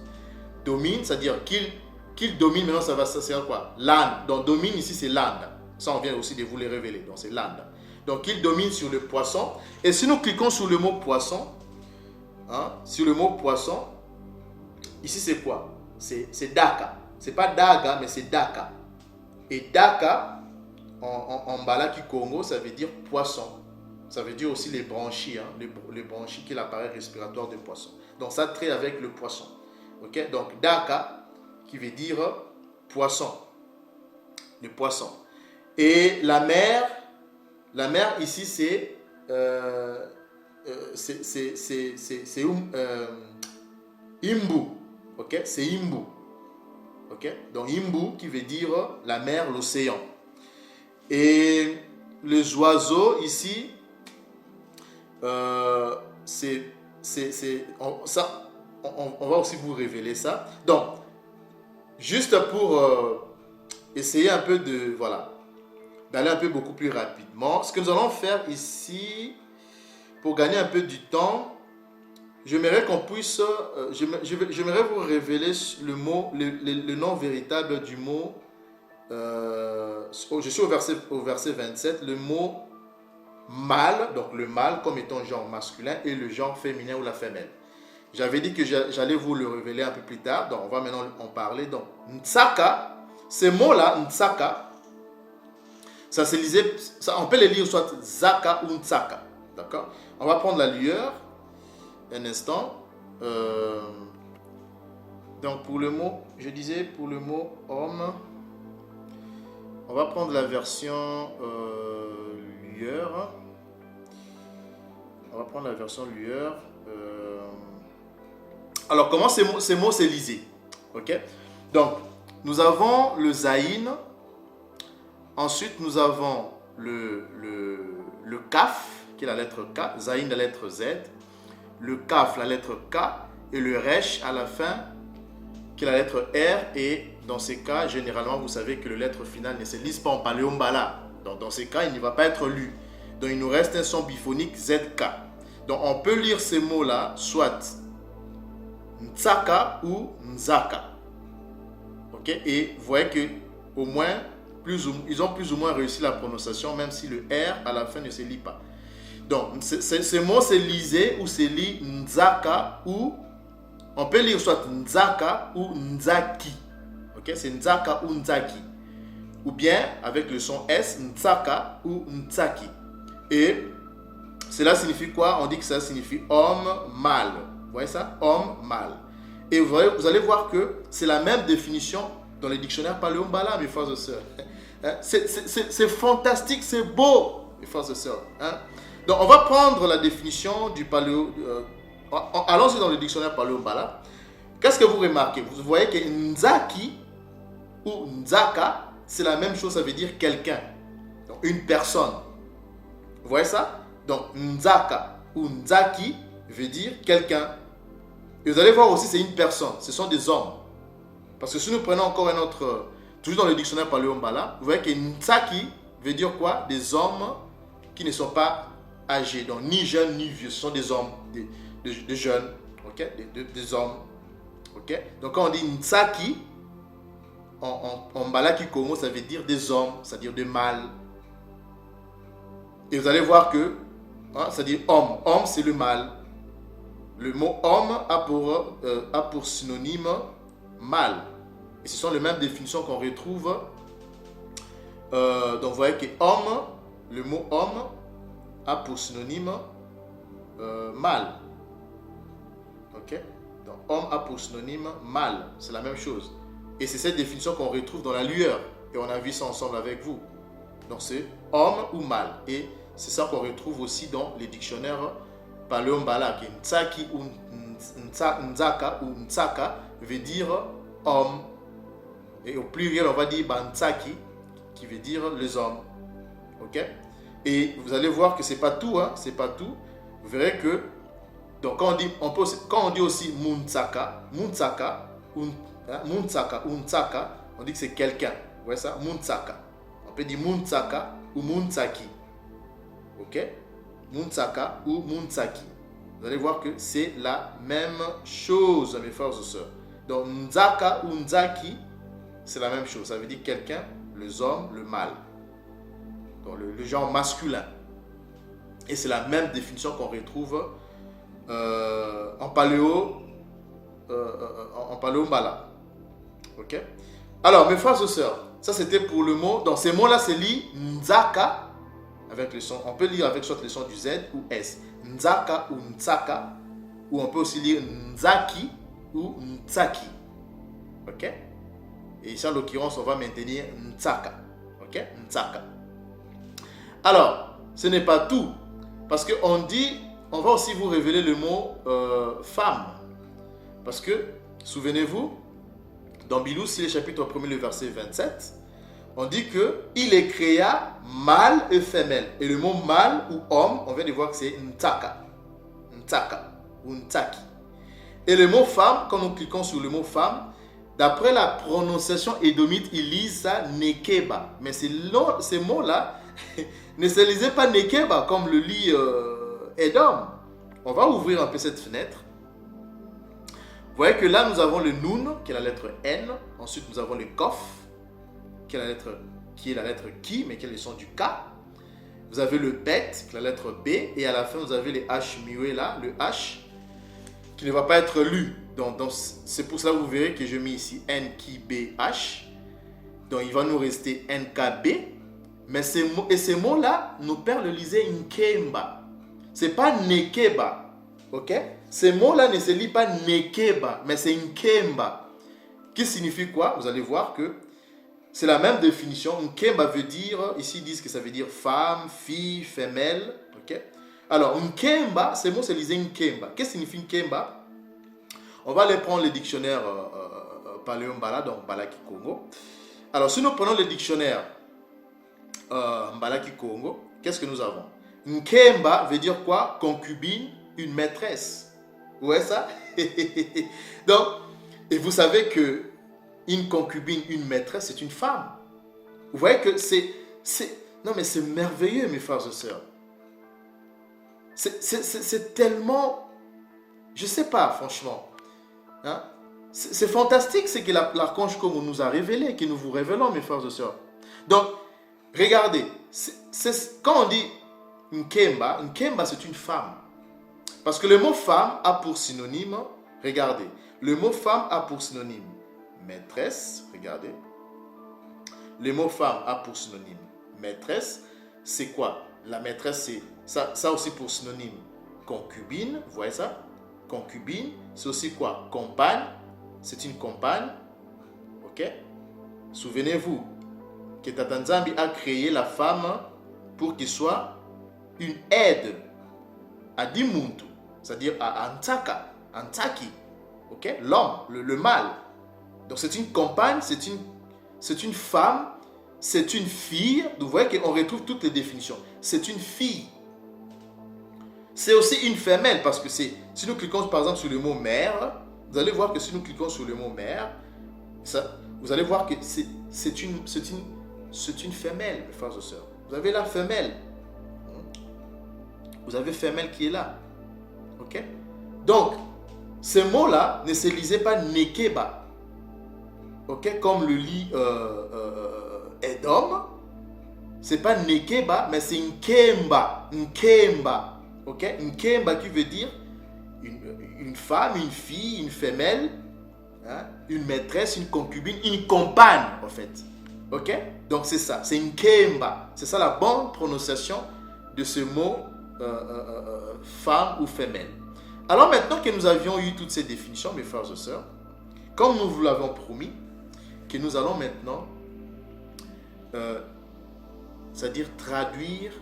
domine, c'est-à-dire qu'il domine. Maintenant, ça sert quoi? Land. Donc, domine ici, c'est land. Ça, on vient aussi de vous les révéler. Donc, c'est land. Donc, il domine sur le poisson. Et si nous cliquons sur le mot poisson, hein, sur le mot poisson, ici, c'est quoi? C'est Daka. C'est pas Daga, mais c'est Daka. Et Daka, en Balaki Congo, ça veut dire poisson. Ça veut dire aussi les branchies, hein, les branchies qui est l'appareil respiratoire du poisson. Donc, ça traite avec le poisson. Ok? Donc, Daka, qui veut dire poisson. Le poisson. Et la mer ici, c'est Imbu. Ok? C'est Imbu. Ok? Donc, Imbu qui veut dire la mer, l'océan. Et les oiseaux ici, on va aussi vous révéler ça. Donc, juste pour essayer un peu de, voilà, d'aller un peu beaucoup plus rapidement, ce que nous allons faire ici, pour gagner un peu du temps, j'aimerais qu'on puisse, j'aimerais vous révéler le nom véritable du mot. Je suis au verset 27, le mot mâle, donc le mâle comme étant genre masculin et le genre féminin ou la femelle. J'avais dit que j'allais vous le révéler un peu plus tard, donc on va maintenant en parler. Donc Ntsaka, ces mots-là, Ntsaka, ça se lisait, on peut les lire soit Zaka ou Ntsaka, d'accord? On va prendre la lueur, un instant. Donc pour le mot, je disais pour le mot homme, on va prendre la version lueur. On va prendre la version lueur. Alors, comment ces mots se lisaient? Ok? Donc, nous avons le zaïn. Ensuite, nous avons le kaf, qui est la lettre K. Zaïn, la lettre Z. Le kaf, la lettre K. Et le resh à la fin, qui est la lettre R. Et dans ces cas, généralement, vous savez que les lettres finales ne se lisent pas en paléombala. Donc, dans ces cas, il ne va pas être lu. Donc, il nous reste un son biphonique ZK. Donc, on peut lire ces mots-là, soit Ntsaka ou Nzaka. Ok? Et vous voyez que au moins, ils ont plus ou moins réussi la prononciation, même si le R à la fin ne se lit pas. Donc, ces mots se lisaient ou se lit Nzaka ou on peut lire soit Nzaka ou Nzaki. Ok? C'est Nzaka ou Nzaki. Ou bien avec le son S, Ntsaka ou Ntsaki. Et cela signifie quoi? On dit que ça signifie homme, mâle. Vous voyez ça? Homme, mâle. Et vous allez voir que c'est la même définition dans les dictionnaires paléombala, mes frères et sœurs. C'est fantastique, c'est beau, mes frères et sœurs. Hein? Donc, on va prendre la définition du paléo. Allons-y dans le dictionnaire paléombala. Qu'est-ce que vous remarquez? Vous voyez que Nzaki ou Nzaka, c'est la même chose, ça veut dire quelqu'un. Donc, une personne. Vous voyez ça? Donc, Nzaka ou Nzaki veut dire quelqu'un. Et vous allez voir aussi, c'est une personne. Ce sont des hommes. Parce que si nous prenons encore un autre, toujours dans le dictionnaire paléombala, vous voyez que Nzaki veut dire quoi? Des hommes qui ne sont pas âgés, donc ni jeunes ni vieux, ce sont des hommes, des jeunes, ok, des hommes, ok. Donc quand on dit Ntsaki, en Mbalaki Congo, ça veut dire des hommes, c'est-à-dire des mâles. Et vous allez voir que, hein, c'est-à-dire homme, homme c'est le mâle. Le mot homme a pour synonyme mâle. Et ce sont les mêmes définitions qu'on retrouve. Donc vous voyez que homme, le mot homme a pour synonyme mâle. Ok? Donc homme a pour synonyme mâle. C'est la même chose. Et c'est cette définition qu'on retrouve dans la lueur. Et on a vu ça ensemble avec vous. Donc c'est homme ou mâle. Et c'est ça qu'on retrouve aussi dans les dictionnaires paléo-mbala. Ntsaki ou Ntsaka ou Ntsaka veut dire homme. Et au pluriel, on va dire Bantsaki, qui veut dire les hommes. Ok? Et vous allez voir que c'est pas tout, hein? C'est pas tout. Vous verrez que donc quand on dit aussi Muntsaka ou Ntsaka, on dit que c'est quelqu'un. Vous voyez ça? Muntsaka. On peut dire Muntsaka ou Muntsaki. Ok? Muntsaka ou Muntsaki. Vous allez voir que c'est la même chose, mes frères et sœurs. Donc Nzaka ou Nzaki, c'est la même chose. Ça veut dire quelqu'un, les hommes, le mâle. Donc le genre masculin. Et c'est la même définition qu'on retrouve en paléo-mbala. Ok? Alors, mes frères et sœurs, ça c'était pour le mot. Donc ces mots-là, c'est lit Nzaka avec le son. On peut lire avec soit le son du Z ou S. Nzaka ou Ntsaka. Ou on peut aussi lire Nzaki ou Ntsaki. Ok? Et ici, en l'occurrence, on va maintenir Ntsaka. Ok? Ntsaka. Alors, ce n'est pas tout. Parce qu'on dit, on va aussi vous révéler le mot femme. Parce que, souvenez-vous, dans Bilou, c'est le chapitre 1er, le verset 27, on dit qu'il les créa mâle et femelle. Et le mot mâle ou homme, on vient de voir que c'est Ntsaka. Ntsaka ou Ntsaki. Et le mot femme, quand nous cliquons sur le mot femme, d'après la prononciation édomite, ils lisent ça Nekeba. Mais ces mots-là ne se lisaient pas Nekeba comme le lit Edom. On va ouvrir un peu cette fenêtre. Vous voyez que là, nous avons le Nun, qui est la lettre N. Ensuite, nous avons le Kof, qui est la lettre Ki, mais qui est le son du K. Vous avez le Bet, qui est la lettre B. Et à la fin, vous avez les H muets là, le H, qui ne va pas être lu. Donc c'est pour ça que vous verrez que je mets ici NKBH. Donc il va nous rester NKB. Mais ces mots-là, nos pères le lisaient Nkemba. Ce n'est pas Nekeba. Ok? Ces mots-là ne se lisent pas Nekeba, mais c'est Nkemba. Qui signifie quoi? Vous allez voir que c'est la même définition. Nkemba veut dire, ici ils disent que ça veut dire femme, fille, femelle. Ok? Alors Nkemba, ces mots se lisaient Nkemba. Qu'est-ce que signifie Nkemba? On va aller prendre le dictionnaire paléo-mbala, donc Mbalaki Congo. Alors, si nous prenons le dictionnaire Mbalaki Congo, qu'est-ce que nous avons? Nkemba veut dire quoi? Concubine, une maîtresse. Vous voyez ça? Donc, et vous savez que une concubine, une maîtresse, c'est une femme. Vous voyez que non mais c'est merveilleux, mes frères et sœurs. C'est tellement... Je ne sais pas, franchement. Hein? C'est fantastique ce que l'archange Congo nous a révélé, que nous vous révélons, mes frères et sœurs. Donc, regardez, quand on dit Nkemba, Nkemba c'est une femme. Parce que le mot femme a pour synonyme, regardez, le mot femme a pour synonyme maîtresse, regardez. Le mot femme a pour synonyme maîtresse, c'est quoi? La maîtresse, c'est ça aussi pour synonyme concubine, vous voyez ça? Concubine, c'est aussi quoi? Compagne, c'est une compagne. Ok? Souvenez-vous que Tata Nzambi a créé la femme pour qu'il soit une aide à Dimuntu, c'est-à-dire à Ntsaki. Ok? L'homme, le mâle. Donc c'est une compagne, c'est une femme, c'est une fille. Vous voyez qu'on retrouve toutes les définitions. C'est une fille. C'est aussi une femelle parce que si nous cliquons par exemple sur le mot mère, vous allez voir que si nous cliquons sur le mot mère, vous allez voir que c'est une femelle, mes frères et sœurs. Vous avez la femelle. vous avez femelle qui est là. Ok? Donc, ce mot-là ne se lisait pas nekeba. Ok? Comme le lit Edom. C'est pas nekeba, mais c'est nkemba. Nkemba. Ok? Nkemba qui veut dire une femme, une fille, une femelle, hein? Une maîtresse, une concubine, une compagne, en fait. Ok? Donc c'est ça, c'est nkemba. C'est ça la bonne prononciation de ce mot femme ou femelle. Alors maintenant que nous avions eu toutes ces définitions, mes frères et sœurs, comme nous vous l'avons promis, que nous allons maintenant, c'est-à-dire traduire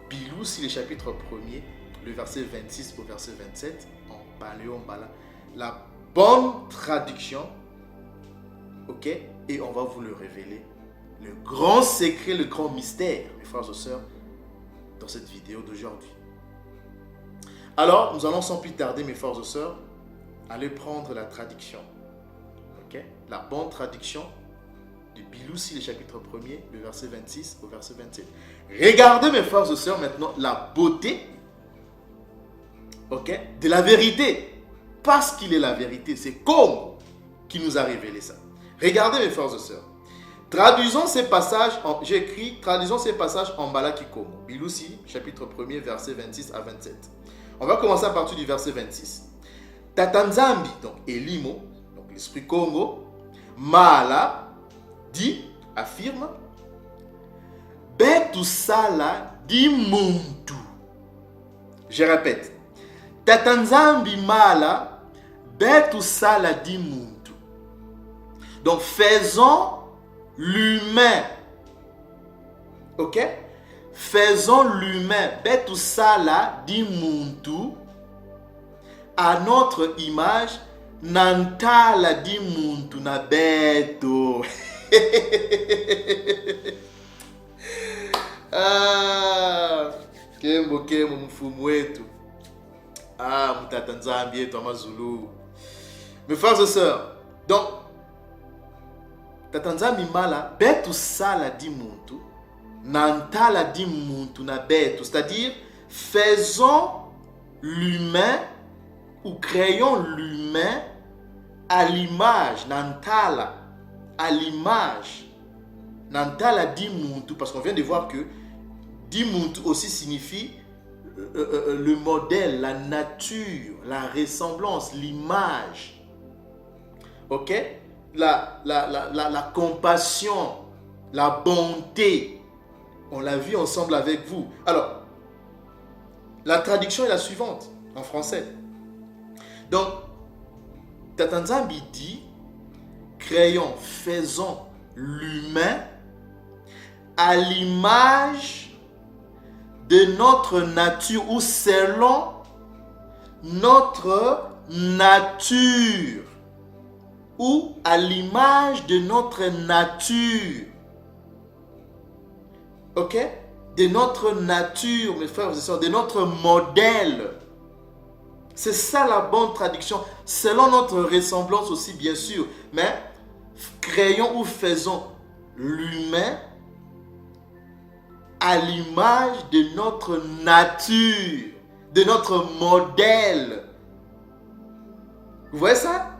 Bilusi, le chapitre 1er, le verset 26 au verset 27, en paléo-mbala, la bonne traduction, ok? Et on va vous le révéler. Le grand secret, le grand mystère, mes frères et sœurs, dans cette vidéo d'aujourd'hui. Alors, nous allons sans plus tarder, mes frères et sœurs, aller prendre la traduction. Ok? La bonne traduction de Bilusi, le chapitre 1er, le verset 26 au verset 27. Regardez, mes frères et sœurs, maintenant, la beauté, ok, de la vérité. Parce qu'il est la vérité, c'est comme qui nous a révélé ça. Regardez, mes frères et sœurs. Traduisons ces passages, j'ai écrit, traduisons ces passages en Balaki Congo. Bilusi, chapitre 1er, verset 26 à 27. On va commencer à partir du verset 26. Tatanzambi, donc Elimo, donc l'esprit Congo, Mala, dit, affirme, Betu Sala di Muntu. Je répète. Tatanzambi Mala, Betu Sala di Muntu. Donc faisons l'humain, ok? Faisons l'humain, betu sala di muntu, à notre image, nantala di muntu na beto. Ah, kembo mfumu wetu. Ah, mtata nzambi yetu amazulu. Mes frères et sœurs, donc Tatanzambi mala betu sala di muntu nantala di muntu na betu, c'est-à-dire faisons l'humain ou créons l'humain à l'image nantala, à l'image nantala di muntu, parce qu'on vient de voir que di muntu aussi signifie le modèle, la nature, la ressemblance, l'image. Ok? La compassion, la bonté. On l'a vu ensemble avec vous. Alors, la traduction est la suivante en français. Donc, Tatanzambi dit, créons, faisons l'humain à l'image de notre nature ou selon notre nature. Ou à l'image de notre nature. Ok? De notre nature, mes frères et sœurs, de notre modèle. C'est ça la bonne traduction. Selon notre ressemblance aussi, bien sûr. Mais créons ou faisons l'humain à l'image de notre nature, de notre modèle. Vous voyez ça?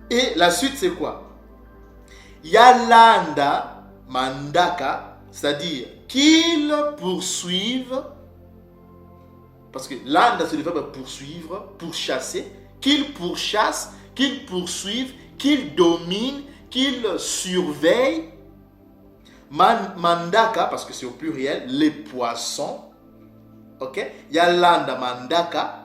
Et la suite, c'est quoi? Yalanda mandaka, c'est-à-dire qu'ils poursuivent, parce que landa, c'est le verbe poursuivre, pourchasser, qu'ils pourchassent, qu'ils poursuivent, qu'ils dominent, qu'ils surveillent. Mandaka, parce que c'est au pluriel, les poissons. Ok? Yalanda mandaka.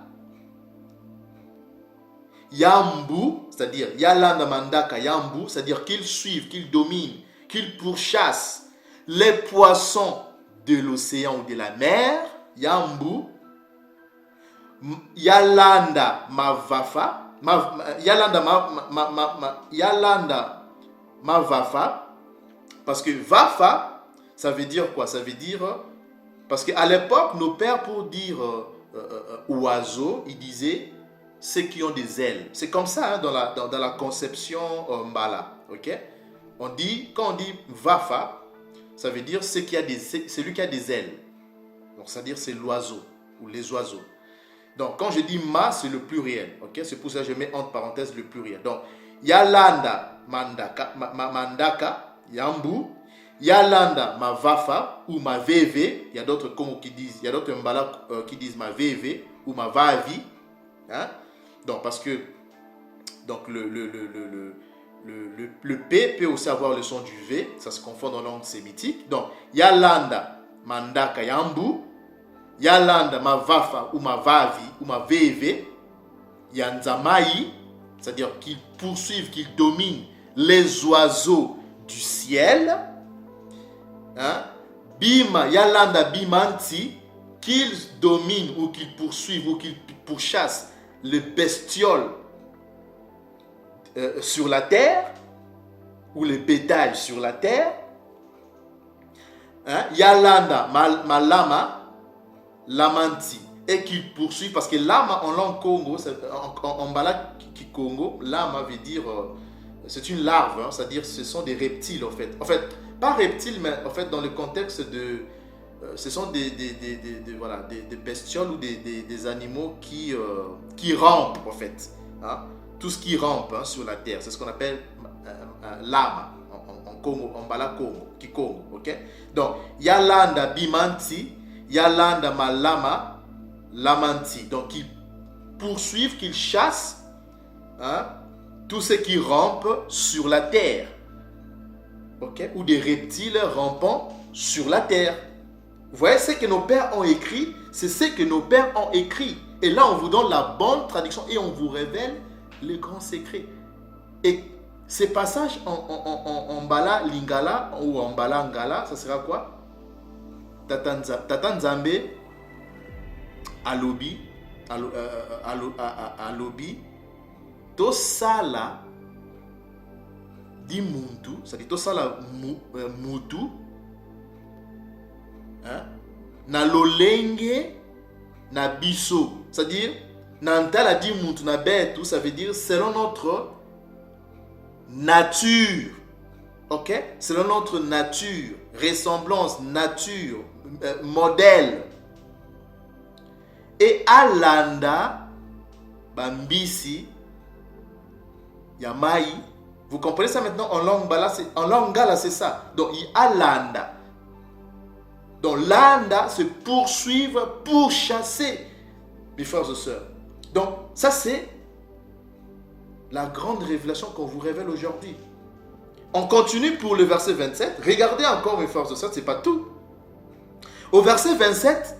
Yambu, c'est-à-dire Yalanda Mandaka Yambu, c'est-à-dire qu'ils suivent, qu'ils dominent, qu'ils pourchassent les poissons de l'océan ou de la mer. Yambu. Yalanda Mavafa. Yalanda Mavafa. Parce que Vafa, ça veut dire quoi? Ça veut dire. Parce qu'à l'époque, nos pères, pour dire oiseau, ils disaient ceux qui ont des ailes. C'est comme ça hein, dans la conception Mbala. Ok? On dit, quand on dit Vafa, ça veut dire celui qui a des ailes. Donc, c'est-à-dire c'est l'oiseau. ou les oiseaux. Donc, quand je dis ma, c'est le pluriel. Okay? C'est pour ça que je mets entre parenthèses le pluriel. Donc, yalanda mandaka, yambu. Yalanda mavafa ou ma veve. Il y a d'autres Congo qui disent, il y a d'autres mbala qui disent ma veve ou ma vavi. Hein? Donc, parce que donc le P peut aussi avoir le son du V. Ça se confond dans la langue sémitique. Donc, yalanda mandaka yambu. Yalanda mavafa ou ma vavi ou ma veve. Yanzamai, c'est-à-dire qu'ils poursuivent, qu'ils dominent les oiseaux du ciel. Hein? Bima, yalanda bimanti, qu'ils dominent ou qu'ils poursuivent ou qu'ils pourchassent les bestioles sur la terre ou les bétails sur la terre. Hein? Yalanda malama lamanti, et qu'ils poursuivent, parce que lama en langue Congo, en bala Congo, lama veut dire, c'est une larve, hein, c'est-à-dire ce sont des reptiles en fait. En fait, pas reptiles, mais en fait dans le contexte de, ce sont des bestioles ou des animaux qui rampent en fait. Hein? Tout ce qui rampe, hein, sur la terre, c'est ce qu'on appelle lama en Congo, en bala Congo, Kikongo, ok? Donc, yalanda bimanti, yalanda malama lamanti. Donc, ils poursuivent, qu'ils chassent, hein, tout ce qui rampe sur la terre. Okay? Ou des reptiles rampant sur la terre. Vous voyez ce que nos pères ont écrit, c'est ce que nos pères ont écrit. Et là, on vous donne la bonne traduction et on vous révèle les grands secrets. Et ces passages en bala lingala ou en bala ngala, ça sera quoi? Tata Nzambe alobi tosala di muntu, c'est-à-dire tosala mutu, hein, na lolenge na biso, c'est-à-dire nantala di muntu na betu, ça veut dire selon notre nature. Ok? Selon notre nature, ressemblance, nature, modèle. Et alanda bambisi yamai. Vous comprenez ça maintenant en langue bala, en langue gala, c'est ça. Donc il alanda. Donc landa se poursuivre, pourchasser, mes frères et sœurs. Donc ça c'est la grande révélation qu'on vous révèle aujourd'hui. On continue pour le verset 27. Regardez encore, mes frères et sœurs, c'est pas tout. Au verset 27,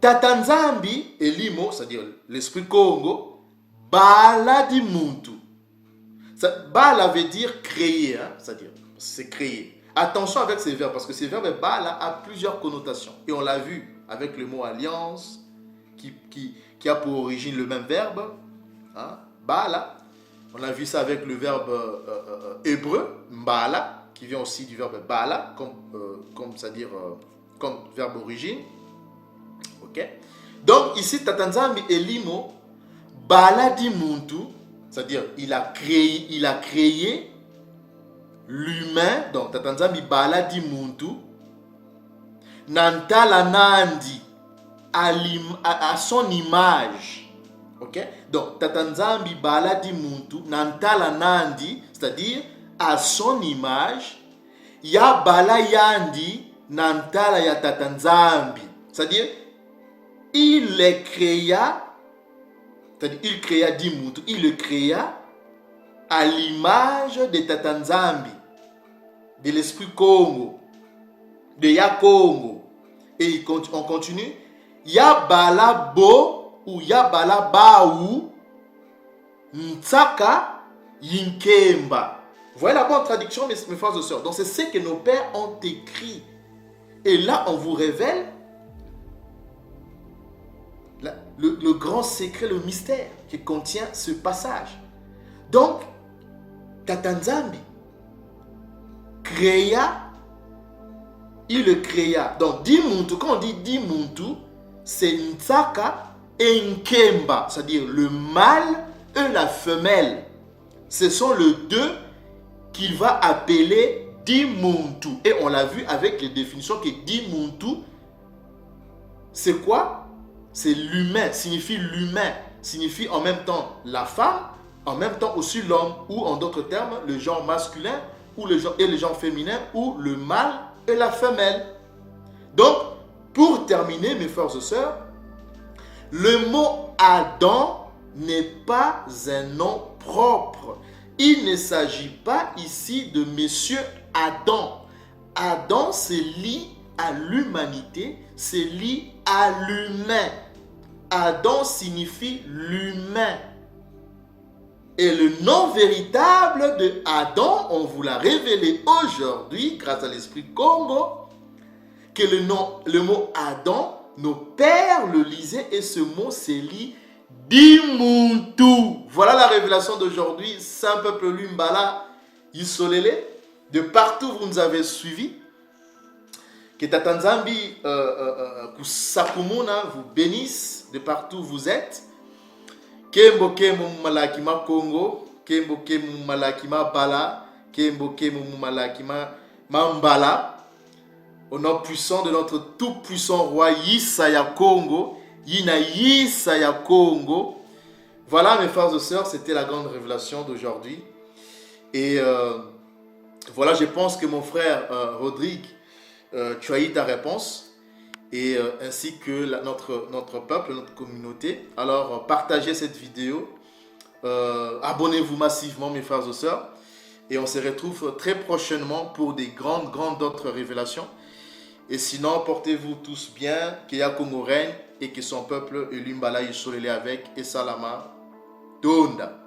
Tata Nzambi Elimo, c'est-à-dire l'esprit Congo, bala di muntu. Bala veut dire créer, hein? C'est-à-dire c'est créer. Attention avec ces verbes, parce que ces verbes bala a plusieurs connotations. Et on l'a vu avec le mot alliance, qui a pour origine le même verbe, hein? Bala. On a vu ça avec le verbe hébreu, mbala, qui vient aussi du verbe bala, c'est-à-dire comme verbe origine. Ok? Donc ici, Tata Nzambi Elimo, bala di muntu, c'est-à-dire il a créé l'humain. Donc Tata Nzambi bala di muntu, nantala nandi, à son image. Ok? Donc, Tata Nzambi bala di muntu, nantala nandi, c'est-à-dire à son image, ya bala yandi, nantala ya Tata Nzambi. C'est-à-dire, il le créa, c'est-à-dire, il créa di muntu, il le créa à l'image de Tata Nzambi, de l'esprit Congo, de ya Congo. Et on continue, ya bala bo, ou yabala baou ntsaka yinkemba. Vous voyez la bonne traduction, mes frères et sœurs. Donc c'est ce que nos pères ont écrit. Et là, on vous révèle le grand secret, le mystère qui contient ce passage. Donc, Tata Nzambi il le créa. Donc, Dimuntu, quand on dit Dimuntu, c'est Ntsaka et Nkemba, c'est-à-dire le mâle et la femelle. Ce sont les deux qu'il va appeler Dimuntu. Et on l'a vu avec les définitions que Dimuntu, c'est quoi? C'est l'humain, signifie l'humain, signifie en même temps la femme, en même temps aussi l'homme, ou en d'autres termes, le genre masculin ou le genre féminin, ou le mâle et la femelle. Donc, pour terminer, mes frères et sœurs, le mot Adam n'est pas un nom propre. Il ne s'agit pas ici de monsieur Adam. Adam, c'est lié à l'humanité, c'est lié à l'humain. Adam signifie l'humain. Et le nom véritable de Adam, on vous l'a révélé aujourd'hui, grâce à l'Esprit Congo, que le mot Adam, nos pères le lisaient et ce mot c'est li Dimuntu. Voilà la révélation d'aujourd'hui. Saint peuple Lumbala, Isolele, de partout vous nous avez suivis. Que Tatanzambi Kusakumuna vous bénisse de partout vous êtes. Kembo kemu malakima Congo, kembo kemu malakima Bala, kembo kemu malakima Mambala. Au nom puissant de notre tout-puissant roi Yisaya Congo, Yina Yisaya Congo. Voilà mes frères et sœurs, c'était la grande révélation d'aujourd'hui. Et voilà, je pense que mon frère Rodrigue, tu as eu ta réponse. Et ainsi que notre peuple, notre communauté. Alors partagez cette vidéo. Abonnez-vous massivement mes frères et sœurs. Et on se retrouve très prochainement pour des grandes autres révélations. Et sinon, portez-vous tous bien, que Yakongo règne et que son peuple et Lumbala Isolele avec et Salama Donda.